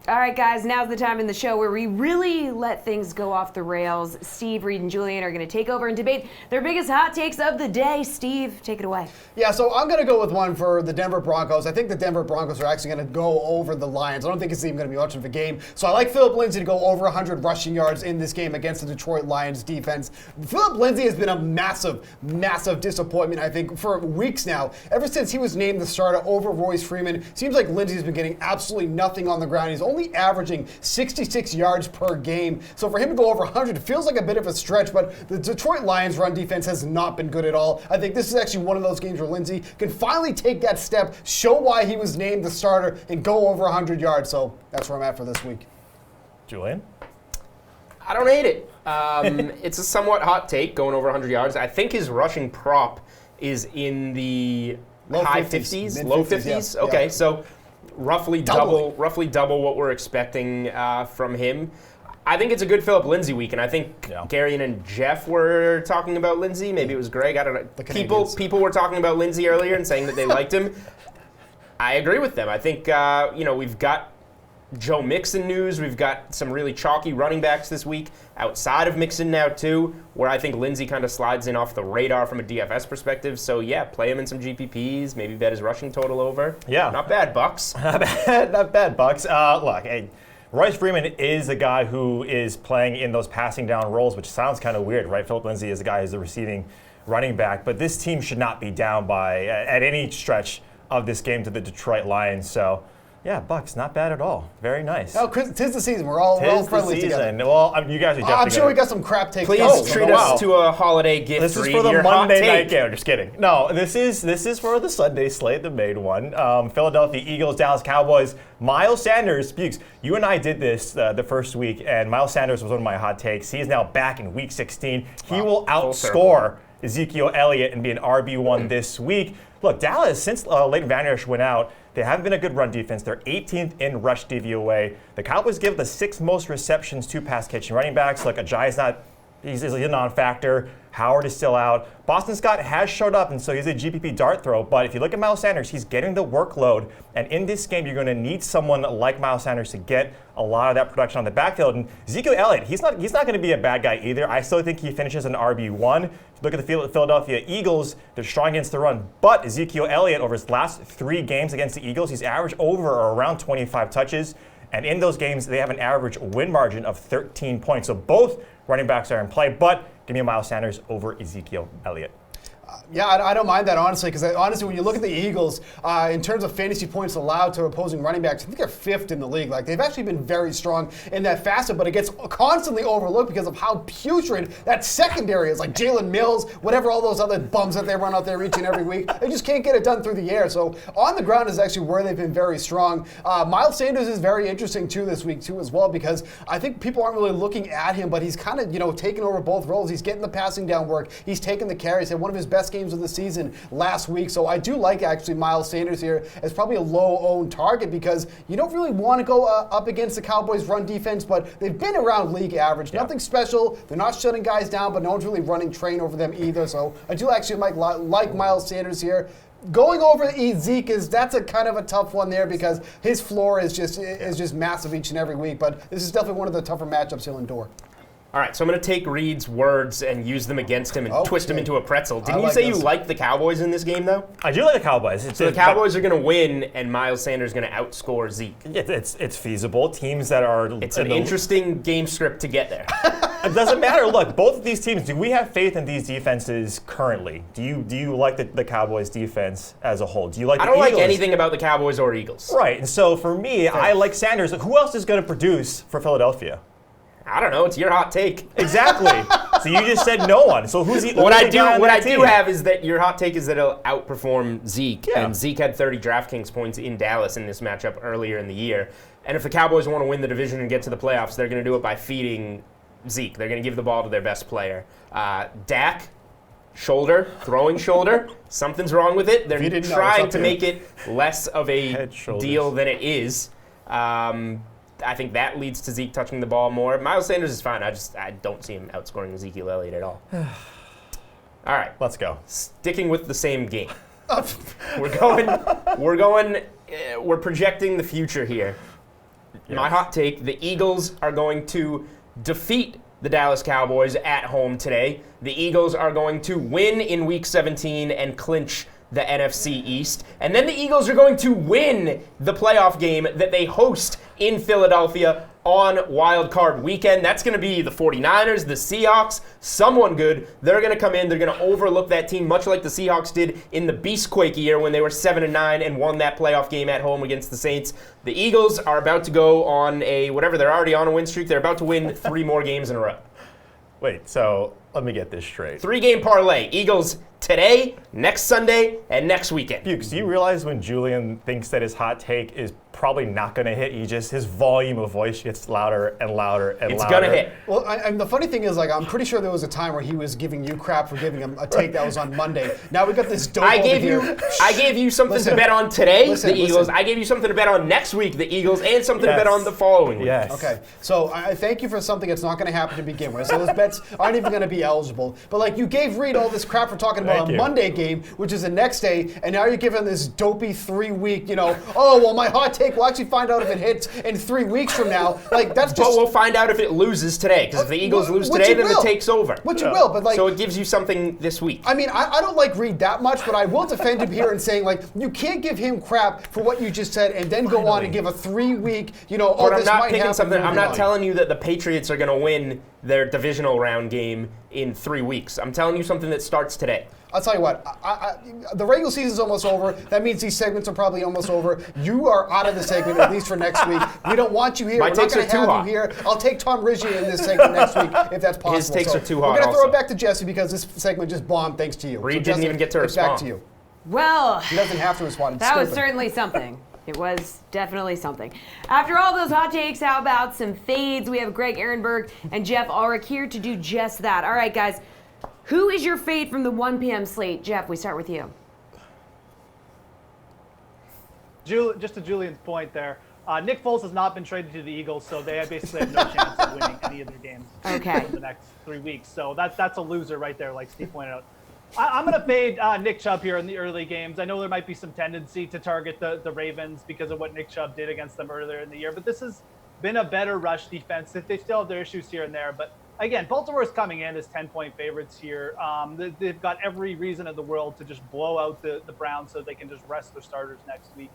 All right, guys, now's the time in the show where we really let things go off the rails. Steve, Reed, and Julian are going to take over and debate their biggest hot takes of the day. Steve, take it away. Yeah, so I'm going to go with one for the Denver Broncos. I think the Denver Broncos are actually going to go over the Lions. I don't think it's even going to be much of a game. So I like Phillip Lindsay to go over 100 rushing yards in this game against the Detroit Lions defense. Phillip Lindsay has been a massive, massive disappointment, I think, for weeks now. Ever since he was named the starter over Royce Freeman, seems like Lindsay's been getting absolutely nothing on the ground. He's only averaging 66 yards per game. So for him to go over 100 feels like a bit of a stretch, but the Detroit Lions run defense has not been good at all. I think this is actually one of those games where Lindsay can finally take that step, show why he was named the starter, and go over 100 yards. So that's where I'm at for this week. Julian? I don't hate it. It's a somewhat hot take, going over 100 yards. I think his rushing prop is in the high 50s, low 50s. Yeah. Okay, so roughly double what we're expecting from him. I think it's a good Phillip Lindsay week, and I think Gary and Jeff were talking about Lindsay. Maybe it was Greg. I don't know. People were talking about Lindsay earlier and saying that they liked him. I agree with them. I think we've got Joe Mixon news. We've got some really chalky running backs this week outside of Mixon now too, where I think Lindsay kind of slides in off the radar from a DFS perspective. So yeah, play him in some GPPs, maybe bet his rushing total over. Yeah. Not bad, Bucks. Not bad, Bucks. Look, hey, Royce Freeman is a guy who is playing in those passing down roles, which sounds kind of weird, right? Phillip Lindsay is a guy who's the receiving running back, but this team should not be down by at any stretch of this game to the Detroit Lions. So yeah, Bucks, not bad at all. Very nice. Oh, tis the season. We're all friendly together. Well, you guys are definitely I'm sure we got some crap takes. Please treat us to a holiday gift. This is for the Monday night game. Just kidding. No, this is for the Sunday slate, the main one. Philadelphia Eagles, Dallas Cowboys. Miles Sanders, Bukes, you and I did this the first week, and Miles Sanders was one of my hot takes. He is now back in Week 16. He will outscore Ezekiel Elliott and be an RB1 this week. Look, Dallas, since Leighton Van Der Esch went out, they haven't been a good run defense. They're 18th in rush DVOA. The Cowboys give the 6th most receptions to pass catching running backs. Look, Ajayi's not He's a non-factor. Howard is still out. Boston Scott has showed up, and so he's a GPP dart throw. But if you look at Miles Sanders, he's getting the workload. And in this game, you're going to need someone like Miles Sanders to get a lot of that production on the backfield. And Ezekiel Elliott, he's not going to be a bad guy either. I still think he finishes an RB1. If you look at the Philadelphia Eagles, they're strong against the run. But Ezekiel Elliott, over his last 3 games against the Eagles, he's averaged over or around 25 touches. And in those games, they have an average win margin of 13 points. So both running backs are in play, but give me Miles Sanders over Ezekiel Elliott. Yeah, I don't mind that, honestly, because honestly, when you look at the Eagles, in terms of fantasy points allowed to opposing running backs, I think they're 5th in the league. Like, they've actually been very strong in that facet, but it gets constantly overlooked because of how putrid that secondary is. Like Jalen Mills, whatever, all those other bums that they run out there each and every week. They just can't get it done through the air. So on the ground is actually where they've been very strong. Miles Sanders is very interesting, too, this week, too, as well, because I think people aren't really looking at him, but he's kind of, taking over both roles. He's getting the passing down work. He's taking the carries. He had one of his best games of the season last week. So I do like actually Miles Sanders here as probably a low-owned target because you don't really want to go up against the Cowboys' run defense, but they've been around league average. Yeah. Nothing special. They're not shutting guys down, but no one's really running train over them either. So I do actually like Miles Sanders here. Going over Zeke that's a kind of a tough one there because his floor is just massive each and every week. But this is definitely one of the tougher matchups he'll endure. All right, so I'm going to take Reed's words and use them against him and twist him into a pretzel. Didn't you say you like the Cowboys in this game, though? I do like the Cowboys. So the Cowboys are going to win, and Miles Sanders is going to outscore Zeke. It's feasible. Teams that are... It's an interesting game script to get there. It doesn't matter. Look, both of these teams, do we have faith in these defenses currently? Do you like the Cowboys defense as a whole? Do you like the Eagles? I don't like anything about the Cowboys or Eagles. Right, and so for me, I like Sanders. Who else is going to produce for Philadelphia? I don't know. It's your hot take. Exactly. So you just said no one. So who's what I do have is that your hot take is that it'll outperform Zeke, and Zeke had 30 DraftKings points in Dallas in this matchup earlier in the year. And if the Cowboys want to win the division and get to the playoffs, they're going to do it by feeding Zeke. They're going to give the ball to their best player. Dak, throwing shoulder. Something's wrong with it. They're trying to make it less of a deal than it is. I think that leads to Zeke touching the ball more. Miles Sanders is fine. I don't see him outscoring Ezekiel Elliott at all. All right, let's go. Sticking with the same game. We're projecting the future here. Yes. My hot take, the Eagles are going to defeat the Dallas Cowboys at home today. The Eagles are going to win in Week 17 and clinch the NFC East. And then the Eagles are going to win the playoff game that they host in Philadelphia on Wild Card Weekend. That's going to be the 49ers, the Seahawks, someone good. They're going to come in. They're going to overlook that team, much like the Seahawks did in the Beastquake year when they were 7-9 and won that playoff game at home against the Saints. The Eagles are about to go on they're already on a win streak. They're about to win 3 more games in a row. Wait, so let me get this straight. 3-game parlay. Eagles today, next Sunday, and next weekend. Bukes, do you realize when Julian thinks that his hot take is probably not going to hit, his volume of voice gets louder and louder and louder? It's going to hit. Well, and the funny thing is, I'm pretty sure there was a time where he was giving you crap for giving him a take that was on Monday. Now we got this dope I gave you something to bet on today, the Eagles. I gave you something to bet on next week, the Eagles, and something to bet on the following week. Yes. Okay, so I thank you for something that's not going to happen to begin with. So those bets aren't even going to be eligible. But you gave Reed all this crap for talking about a Monday game, which is the next day, and now you're giving this dopey 3-week, my hot take, we'll actually find out if it hits in 3 weeks from now. That's just... But we'll find out if it loses today, because if the Eagles lose today, then it takes over. Which it will, but So it gives you something this week. I mean, I don't like Reed that much, but I will defend him here in saying, you can't give him crap for what you just said and then go on and give a 3-week, But I'm not picking something. I'm not telling you that the Patriots are going to win their divisional round game in 3 weeks. I'm telling you something that starts today. I'll tell you what, the regular season's almost over. That means these segments are probably almost over. You are out of the segment, at least for next week. We don't want you here. My takes are too hot. You here. I'll take Tom Rizzi in this segment next week, if that's possible. His takes are too hot. We're going to throw it back to Jessie because this segment just bombed thanks to you. Reed didn't even get to respond. Back to you. Well, he doesn't have to respond. That was certainly something. It was definitely something. After all those hot takes, how about some fades? We have Greg Ehrenberg and Jeff Ulrich here to do just that. All right, guys. Who is your fade from the 1 p.m. slate? Jeff, we start with you. Just to Julian's point there, Nick Foles has not been traded to the Eagles, so they basically have no chance of winning any of their games in the next 3 weeks. So that's a loser right there, like Steve pointed out. I'm going to fade Nick Chubb here in the early games. I know there might be some tendency to target the Ravens because of what Nick Chubb did against them earlier in the year, but this has been a better rush defense. They still have their issues here and there, but again, Baltimore's coming in as 10-point favorites here. They've got every reason in the world to just blow out the Browns so they can just rest their starters next week.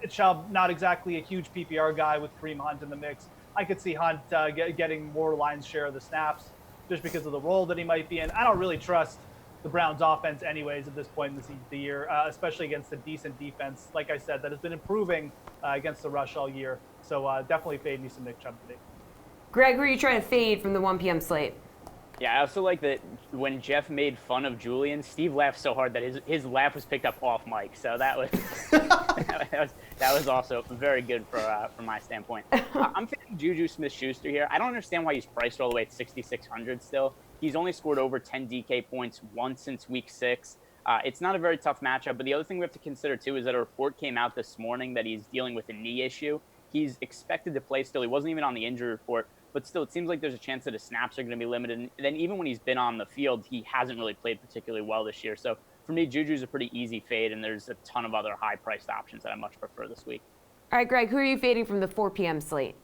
Chubb, not exactly a huge PPR guy with Kareem Hunt in the mix. I could see Hunt getting more lion's share of the snaps just because of the role that he might be in. I don't really trust the Browns offense anyways at this point in the year, especially against a decent defense, like I said, that has been improving against the rush all year. So definitely fade me some Nick Chubb today. Greg, who are you trying to fade from the 1 p.m. slate? Yeah, I also like that when Jeff made fun of Julian, Steve laughed so hard that his laugh was picked up off mic. So that was that was also very good from my standpoint. I'm fading Juju Smith-Schuster here. I don't understand why he's priced all the way at 6,600 still. He's only scored over 10 DK points once since week 6. It's not a very tough matchup, but the other thing we have to consider too is that a report came out this morning that he's dealing with a knee issue. He's expected to play still. He wasn't even on the injury report, but still, it seems like there's a chance that his snaps are going to be limited. And then even when he's been on the field, he hasn't really played particularly well this year. So for me, Juju's a pretty easy fade, and there's a ton of other high-priced options that I much prefer this week. All right, Greg, who are you fading from the 4 p.m. slate?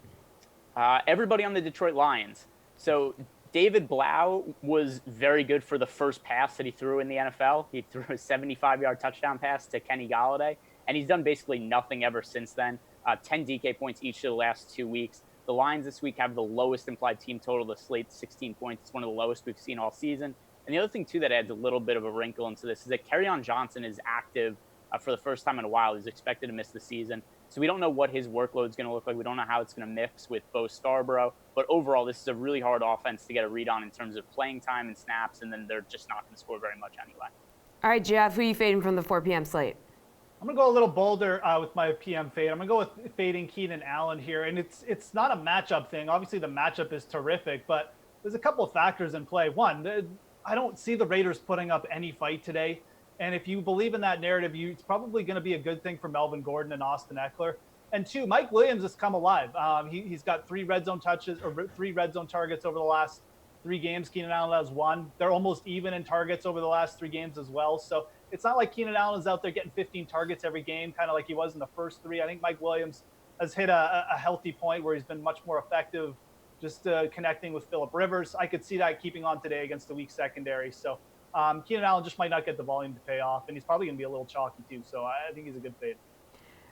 Everybody on the Detroit Lions. So David Blau was very good for the first pass that he threw in the NFL. He threw a 75-yard touchdown pass to Kenny Galladay, and he's done basically nothing ever since then. 10 DK points each of the last 2 weeks. The Lions this week have the lowest implied team total of the slate, 16 points. It's one of the lowest we've seen all season. And the other thing, too, that adds a little bit of a wrinkle into this is that Kerryon Johnson is active for the first time in a while. He's expected to miss the season. So we don't know what his workload is going to look like. We don't know how it's going to mix with Bo Scarborough. But overall, this is a really hard offense to get a read on in terms of playing time and snaps, and then they're just not going to score very much anyway. All right, Jeff, who are you fading from the 4 p.m. slate? I'm going to go a little bolder with my PM fade. I'm going to go with fading Keenan Allen here. And it's not a matchup thing. Obviously, the matchup is terrific, but there's a couple of factors in play. One, I don't see the Raiders putting up any fight today. And if you believe in that narrative, it's probably going to be a good thing for Melvin Gordon and Austin Eckler. And 2, Mike Williams has come alive. He's got 3 red zone touches or 3 red zone targets over the last 3 games. Keenan Allen has 1. They're almost even in targets over the last 3 games as well. So it's not like Keenan Allen is out there getting 15 targets every game, kind of like he was in the first 3. I think Mike Williams has hit a healthy point where he's been much more effective just connecting with Phillip Rivers. I could see that keeping on today against the weak secondary. So Keenan Allen just might not get the volume to pay off, and he's probably going to be a little chalky too. So I think he's a good fade.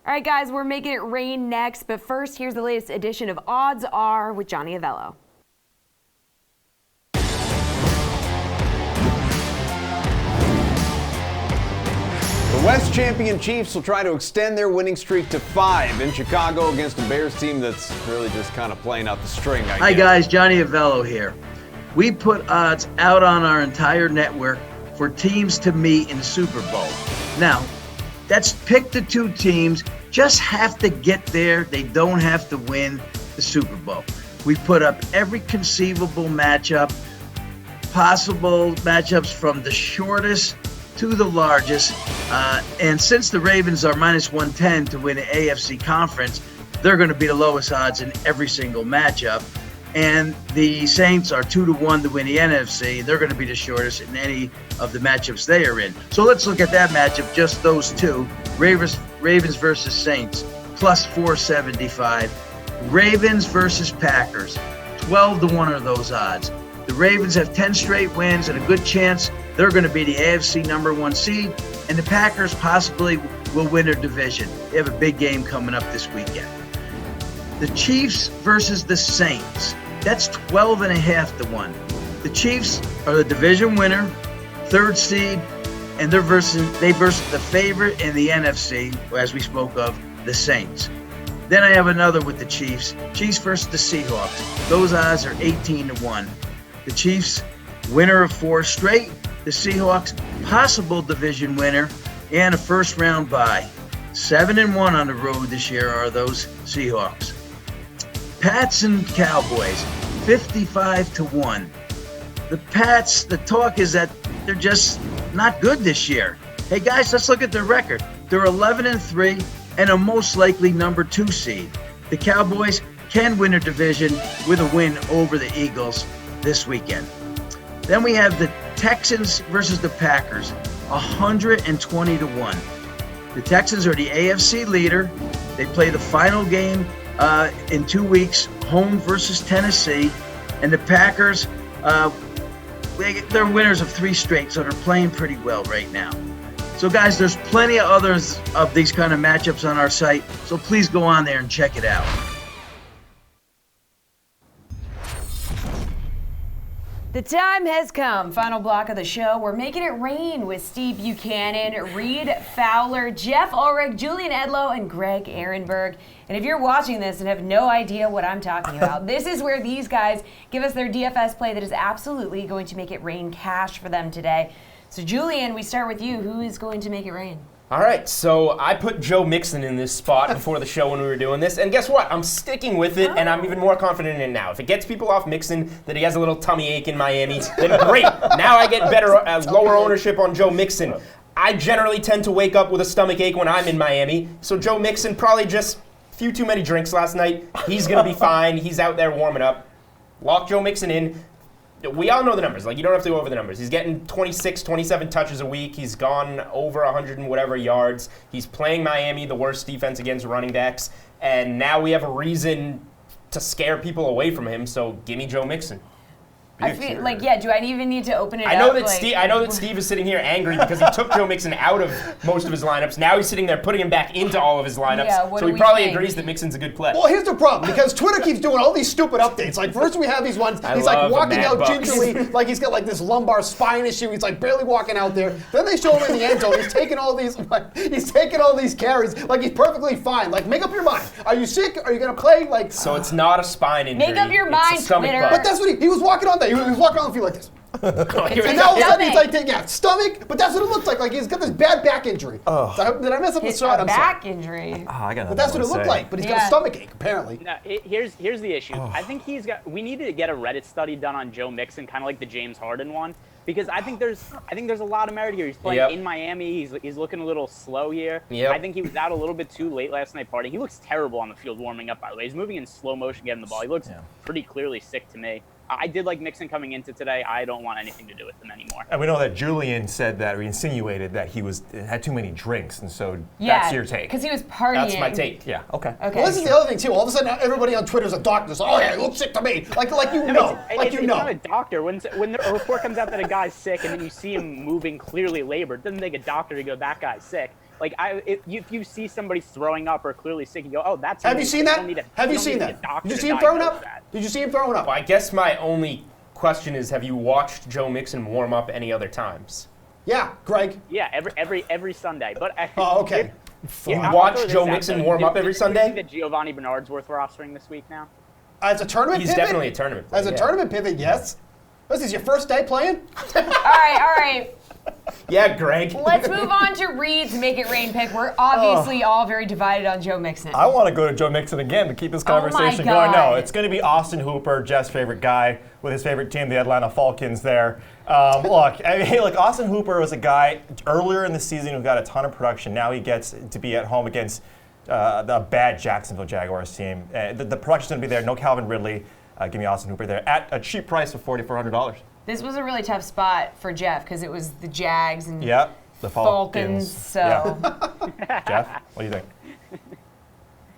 All right, guys, we're making it rain next. But first, here's the latest edition of Odds Are with Johnny Avello. The West champion Chiefs will try to extend their winning streak to 5 in Chicago against a Bears team that's really just kind of playing out the string, I guess. Hi, guys. Johnny Avello here. We put odds out on our entire network for teams to meet in the Super Bowl. Now, that's pick the 2 teams, just have to get there. They don't have to win the Super Bowl. We put up every conceivable matchup, possible matchups from the shortest to the largest. And since the Ravens are minus 110 to win the AFC conference, they're going to be the lowest odds in every single matchup. And the Saints are 2-1 to win the NFC. They're going to be the shortest in any of the matchups they are in. So let's look at that matchup, just those 2. Ravens versus Saints, plus 475. Ravens versus Packers, 12-1 are those odds. The Ravens have 10 straight wins and a good chance they're going to be the AFC number 1 seed, and the Packers possibly will win their division. They have a big game coming up this weekend. The Chiefs versus the Saints, that's 12.5-1. The Chiefs are the division winner, 3rd seed, and they versus the favorite in the NFC, as we spoke of, the Saints. Then I have another with the Chiefs. Chiefs versus the Seahawks. Those odds are 18-1. The Chiefs, winner of 4 straight. The Seahawks, possible division winner and a first-round bye. 7-1 on the road this year are those Seahawks. Pats and Cowboys, 55-1. The Pats, the talk is that they're just not good this year. Hey guys, let's look at their record. They're 11-3. and a most likely number 2 seed. The Cowboys can win a division with a win over the Eagles this weekend. Then we have the Texans versus the Packers, 120-1. The Texans are the AFC leader. They play the final game in 2 weeks, home versus Tennessee. And the Packers, they're winners of 3 straight, so they're playing pretty well right now. So guys, there's plenty of others of these kind of matchups on our site, so please go on there and check it out. The time has come. Final block of the show. We're making it rain with Steve Buchanan, Reed Fowler, Jeff Ulrich, Julian Edlow, and Greg Ehrenberg. And if you're watching this and have no idea what I'm talking about, this is where these guys give us their DFS play that is absolutely going to make it rain cash for them today. So Julian, we start with you. Who is going to make it rain? All right, so I put Joe Mixon in this spot before the show when we were doing this, and guess what? I'm sticking with it, and I'm even more confident in it now. If it gets people off Mixon, that he has a little tummy ache in Miami, then great. Now I get better, lower ownership on Joe Mixon. I generally tend to wake up with a stomach ache when I'm in Miami, so Joe Mixon probably just a few too many drinks last night. He's going to be fine. He's out there warming up. Lock Joe Mixon in. We all know the numbers. Like, you don't have to go over the numbers. He's getting 26, 27 touches a week. He's gone over 100 and whatever yards. He's playing Miami, the worst defense against running backs. And now we have a reason to scare people away from him, so give me Joe Mixon. I feel like, yeah, do I even need to open it I know up? that Steve is sitting here angry because he took Joe Mixon out of most of his lineups. Now he's sitting there putting him back into all of his lineups. Yeah, so he probably agrees that Mixon's a good play. Well, here's the problem, because Twitter keeps doing all these stupid updates. Like, first we have these ones, he's like walking out gingerly, like he's got like this lumbar spine issue. He's like barely walking out there. Then they show him in the end zone. He's taking all these carries, like he's perfectly fine. Like, make up your mind. Are you sick? Are you gonna play? Like, so it's not a spine injury. Make up your mind, Twitter. But that's what he was walking on there. He was walking on the field like this. And now all of a sudden he's like, stomach, but that's what it looks like. Like, he's got this bad back injury. So did I mess up the shot? I'm back sorry. injury. But that's what it looked like. But he's got a stomach ache, apparently. No, here's the issue. I think we need to get a Reddit study done on Joe Mixon, kind of like the James Harden one, because I think there's a lot of merit here. He's playing in Miami. He's looking a little slow here. I think he was out a little bit too late last night partying. He looks terrible on the field warming up, by the way. He's moving in slow motion getting the ball. He looks pretty clearly sick to me. I did like Mixon coming into today. I don't want anything to do with him anymore. And we know that Julian said that, or insinuated that he had too many drinks, and so that's your take. Because he was partying. That's my take. Yeah, okay. Well, this is the other thing, too. All of a sudden, everybody on Twitter's a doctor. So, oh, yeah, he looks sick to me. Like you know. It's not a doctor. When a report comes out that a guy's sick and then you see him moving clearly labored, it doesn't take a doctor to go, that guy's sick. Like, if you see somebody throwing up or clearly sick, you go, oh, that's... Have you seen that? Have you seen that? Did you see him throwing up? Did you see him throwing up? Well, I guess my only question is, have you watched Joe Mixon warm up any other times? Yeah, Greg. Yeah, every Sunday. But okay. You watch Joe Mixon warm up every Sunday? Do you think that Giovanni Bernard's worth rostering this week now? As a tournament He's pivot? definitely a tournament player. As a tournament pivot, yes. This is your first day playing? All right. Yeah, Greg. Let's move on to Reed's Make It Rain pick. We're obviously all very divided on Joe Mixon. I want to go to Joe Mixon again to keep this conversation going. No, it's going to be Austin Hooper, Jeff's favorite guy, with his favorite team, the Atlanta Falcons there. Look, Austin Hooper was a guy earlier in the season who got a ton of production. Now he gets to be at home against the bad Jacksonville Jaguars team. The production's going to be there. No Calvin Ridley. Give me Austin Hooper there at a cheap price of $4,400. This was a really tough spot for Jeff because it was the Jags and the Falcons. So, Jeff, what do you think?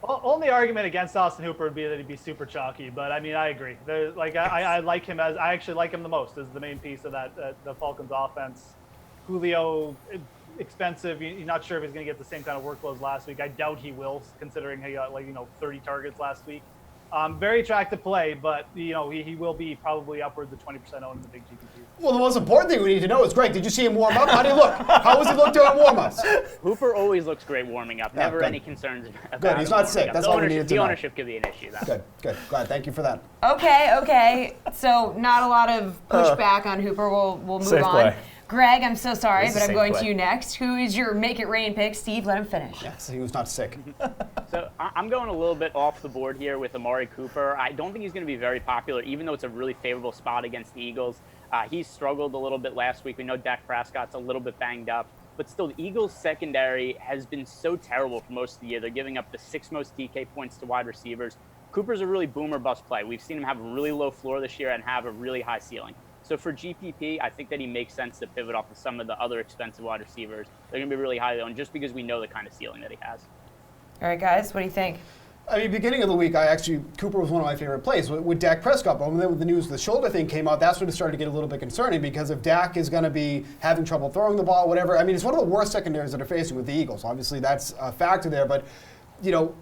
Only argument against Austin Hooper would be that he'd be super chalky, but I mean, I agree. I like him I actually like him the most as the main piece of that the Falcons offense. Julio, expensive. You're not sure if he's going to get the same kind of workload as last week. I doubt he will, considering he got 30 targets last week. Very attractive play, but he will be probably upwards of 20% owned in the big GPP. Well, the most important thing we need to know is, Greg, did you see him warm up? How did he look? How was he look during warm-ups? Hooper always looks great warming up. Never any concerns about Good, he's not sick. That's all we needed to know. The ownership could be an issue, though. Good. Glad. Thank you for that. Okay. So not a lot of pushback on Hooper. We'll move Safe on. Play. Greg, I'm so sorry, but I'm going play. to you next. Who is your Make It Rain pick? Steve, let him finish. Yes, he was not sick. So I'm going a little bit off the board here with Amari Cooper. I don't think he's going to be very popular, even though it's a really favorable spot against the Eagles. He struggled a little bit last week. We know Dak Prescott's a little bit banged up. but still, the Eagles' secondary has been so terrible for most of the year. They're giving up the 6th most DK points to wide receivers. Cooper's a really boom or bust play. We've seen him have a really low floor this year and have a really high ceiling. So for GPP, I think that he makes sense to pivot off of some of the other expensive wide receivers. They're going to be really high owned just because we know the kind of ceiling that he has. All right, guys, what do you think? I mean, beginning of the week, Cooper was one of my favorite plays with Dak Prescott. But then when the news of the shoulder thing came out, that's when it started to get a little bit concerning, because if Dak is going to be having trouble throwing the ball, whatever, I mean, it's one of the worst secondaries that are facing with the Eagles. Obviously, that's a factor there. But, you know,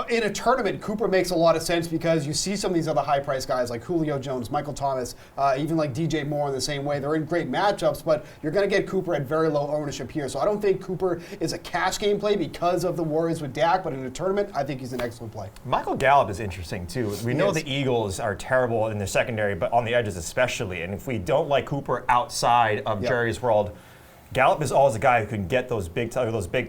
in a tournament, Cooper makes a lot of sense because you see some of these other high-priced guys like Julio Jones, Michael Thomas, even like DJ Moore in the same way. They're in great matchups, but you're going to get Cooper at very low ownership here. So I don't think Cooper is a cash game play because of the worries with Dak, but in a tournament, I think he's an excellent play. Michael Gallup is interesting, too. We know the Eagles are terrible in their secondary, but on the edges especially. And if we don't like Cooper outside of Jerry's world, Gallup is always a guy who can get those big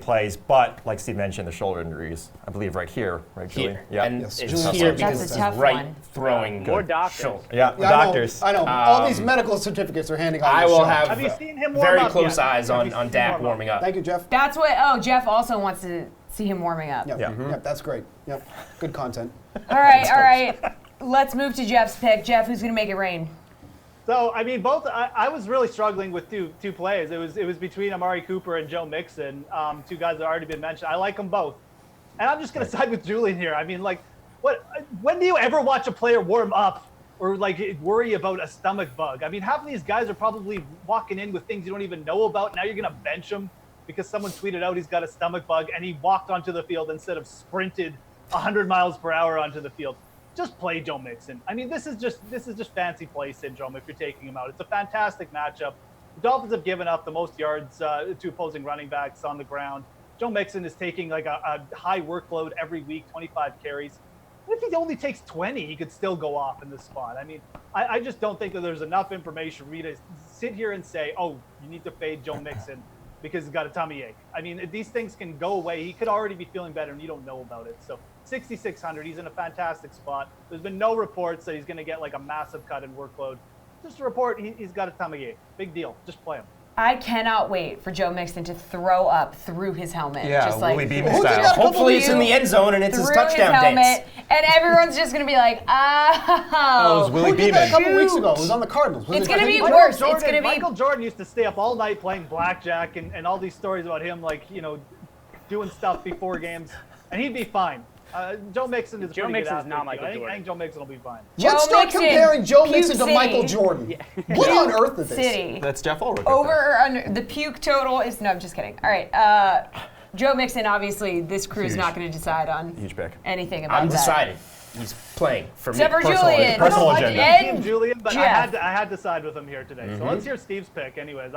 plays, but like Steve mentioned, the shoulder injuries, I believe right here, right, Julie? Yeah, and it's here because it's right throwing. More doctors. Yeah, doctors. I know. All these medical certificates are handing out. I will have you seen him warm very up close yet? eyes on Dak warming up. Thank you, Jeff. That's what, Jeff also wants to see him warming up. Yep. Yep, that's great. Yep, good content. All right. Let's move to Jeff's pick. Jeff, who's going to make it rain? So, I mean, I was really struggling with two plays. It was between Amari Cooper and Joe Mixon, two guys that have already been mentioned. I like them both. And I'm just going to side with Julian here. I mean, like, when do you ever watch a player warm up or, like, worry about a stomach bug? I mean, half of these guys are probably walking in with things you don't even know about. Now you're going to bench him because someone tweeted out he's got a stomach bug and he walked onto the field instead of sprinted 100 miles per hour onto the field. Just play Joe Mixon. I mean, this is just fancy play syndrome if you're taking him out. It's a fantastic matchup. The Dolphins have given up the most yards to opposing running backs on the ground. Joe Mixon is taking like a high workload every week, 25 carries. What if he only takes 20? He could still go off in this spot. I mean, I just don't think that there's enough information for me to sit here and say, oh, you need to fade Joe Mixon because he's got a tummy ache. I mean, these things can go away. He could already be feeling better and you don't know about it. So 6,600, he's in a fantastic spot. There's been no reports that he's going to get like a massive cut in workload. Just a report, he's got a tummy ache. Big deal. Just play him. I cannot wait for Joe Mixon to throw up through his helmet. Yeah, just like, Willie Beamen style. Hopefully it's in the end zone and it's his touchdown dance. And everyone's just going to be like, oh. It was Willie Beamen. A couple weeks ago. It was on the Cardinals. It's going to be worse. Michael Jordan used to stay up all night playing blackjack and all these stories about him, like, you know, doing stuff before games, and he'd be fine. Joe Mixon is Joe Mixon's not Michael Jordan. I think Joe Mixon will be fine. Let's start comparing Joe Mixon to Michael Jordan. Yeah. What on earth is this? City. That's Jeff Ulrich. Over or under the puke total is no. I'm just kidding. All right, Joe Mixon. Obviously, this crew is not going to decide on anything about that. I'm deciding. He's playing for me. Except for Julian. Personal agenda. And Julian, but I had to side with him here today. So let's hear Steve's pick, anyways.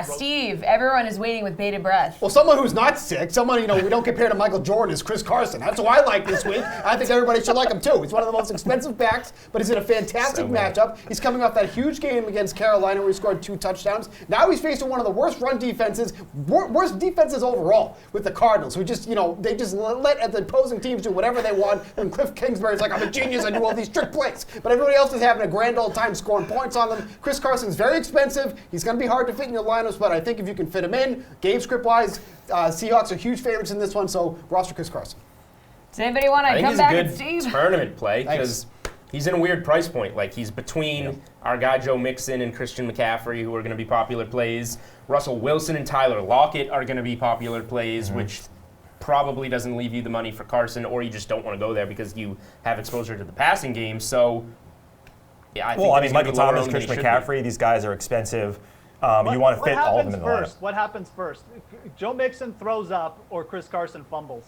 Steve. Everyone is waiting with bated breath. Well, someone who's not sick, someone we don't compare to Michael Jordan, is Chris Carson. That's who I like this week. I think everybody should like him too. He's one of the most expensive backs, but he's in a fantastic matchup. He's coming off that huge game against Carolina where he scored 2 touchdowns. Now he's facing one of the worst run defenses, worst defenses overall with the Cardinals, who just they just let the opposing teams do whatever they want. And Cliff Kingsbury's like, I'm a genius. I do all these trick plays. But everybody else is having a grand old time scoring points on them. Chris Carson's very expensive. He's going to be hard to fit in your lineups, but I think if you can fit him in, game script-wise, Seahawks are huge favorites in this one, so roster Chris Carson. Does anybody want to come back at Steve? I think he's a good tournament play because he's in a weird price point. Like, he's between our guy Joe Mixon and Christian McCaffrey, who are going to be popular plays. Russell Wilson and Tyler Lockett are going to be popular plays, which probably doesn't leave you the money for Carson, or you just don't want to go there because you have exposure to the passing game. So, I think Michael Thomas, Christian McCaffrey, these guys are expensive. You want to fit all of them in the lineup. What happens first? Joe Mixon throws up or Chris Carson fumbles?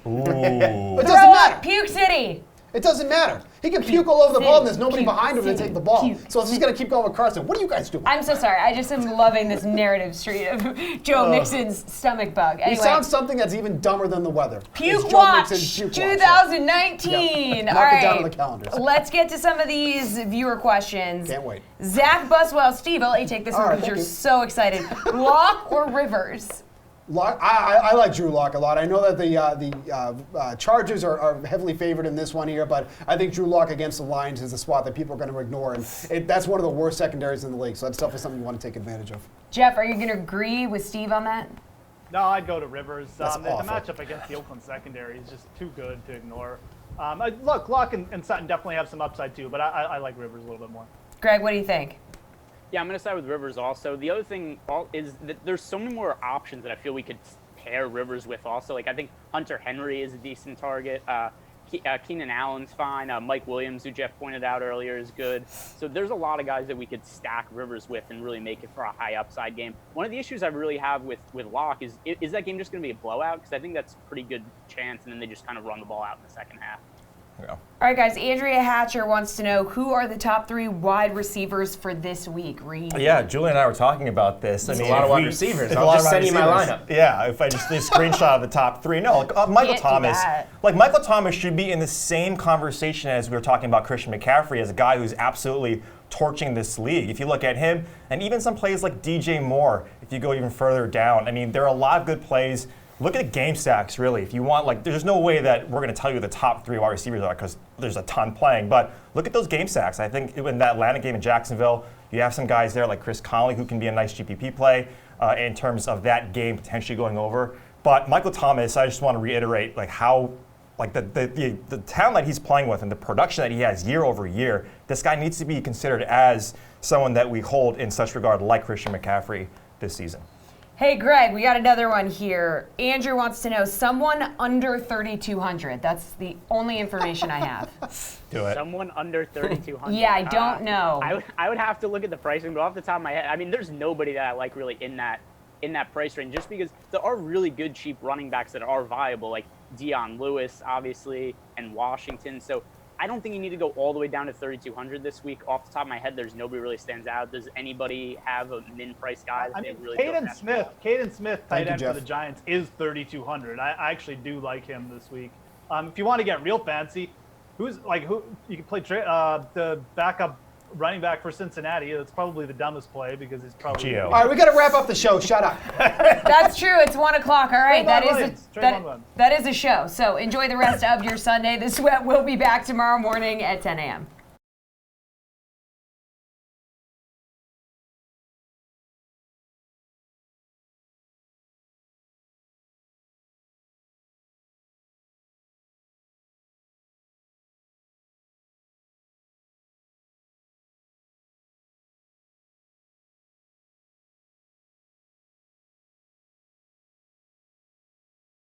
It doesn't matter. Puke City. It doesn't matter. He can puke all over the ball and there's nobody behind him to take the ball. So if he's going to keep going with Carson, what are you guys doing? I'm so sorry. I just am loving this narrative street of Joe Mixon's stomach bug. Anyway. He sounds something that's even dumber than the weather. Puke Watch 2019. All Mark it down on the right. calendars. Let's get to some of these viewer questions. Can't wait. Zach Buswell. Steve, I'll let you take this one because you're so excited. Lock or Rivers? Lock, I like Drew Lock a lot. I know that the Chargers are heavily favored in this one here, but I think Drew Lock against the Lions is a spot that people are going to ignore, and that's one of the worst secondaries in the league, so that's definitely something you want to take advantage of. Jeff, are you going to agree with Steve on that? No, I'd go to Rivers. That's the awful. matchup against the Oakland secondary is just too good to ignore. Look, Luck and Sutton definitely have some upside too, but I like Rivers a little bit more. Greg, what do you think? Yeah, I'm going to side with Rivers also. The other thing is that there's so many more options that I feel we could pair Rivers with also. Like, I think Hunter Henry is a decent target. Keenan Allen's fine. Mike Williams, who Jeff pointed out earlier, is good. So there's a lot of guys that we could stack Rivers with and really make it for a high upside game. One of the issues I really have with Locke is that game just going to be a blowout? Because I think that's a pretty good chance, and then they just kind of run the ball out in the second half. Yeah. All right, guys. Andrea Hatcher wants to know who are the top 3 wide receivers for this week. Reed. Yeah, Julie and I were talking about this. There's a lot of wide receivers. I'll I'll just send you my lineup. Yeah, if I just did a screenshot of the top 3. No, like, Michael Can't do Thomas. that. Like Michael Thomas should be in the same conversation as we were talking about Christian McCaffrey as a guy who's absolutely torching this league. If you look at him, and even some plays like DJ Moore, if you go even further down, I mean, there are a lot of good plays. Look at game stacks, really. If you want, like, there's no way that we're going to tell you the top 3 wide receivers are because there's a ton playing. But look at those game stacks. I think in that Atlanta game in Jacksonville, you have some guys there like Chris Conley who can be a nice GPP play in terms of that game potentially going over. But Michael Thomas, I just want to reiterate, like how, like the talent that he's playing with and the production that he has year over year. This guy needs to be considered as someone that we hold in such regard, like Christian McCaffrey this season. Hey, Greg, we got another one here. Andrew wants to know someone under 3,200. That's the only information I have. Do it. Someone under 3,200. Yeah, I don't know. I would have to look at the pricing, but off the top of my head, I mean, there's nobody that I like really in that price range, just because there are really good cheap running backs that are viable, like Dion Lewis, obviously, and Washington. So I don't think you need to go all the way down to 3,200 this week. Off the top of my head, there's nobody really stands out. Does anybody have a min-price guy that they really Caden Smith, tight end for Jeff. the Giants, is 3,200. I actually do like him this week. If you want to get real fancy, who you can play the backup running back for Cincinnati. That's probably the dumbest play because he's probably All right, we got to wrap up the show. Shut up. That's true. It's 1 o'clock. All right, Trayvon that is a show. So enjoy the rest of your Sunday. The Sweat will be back tomorrow morning at 10 a.m.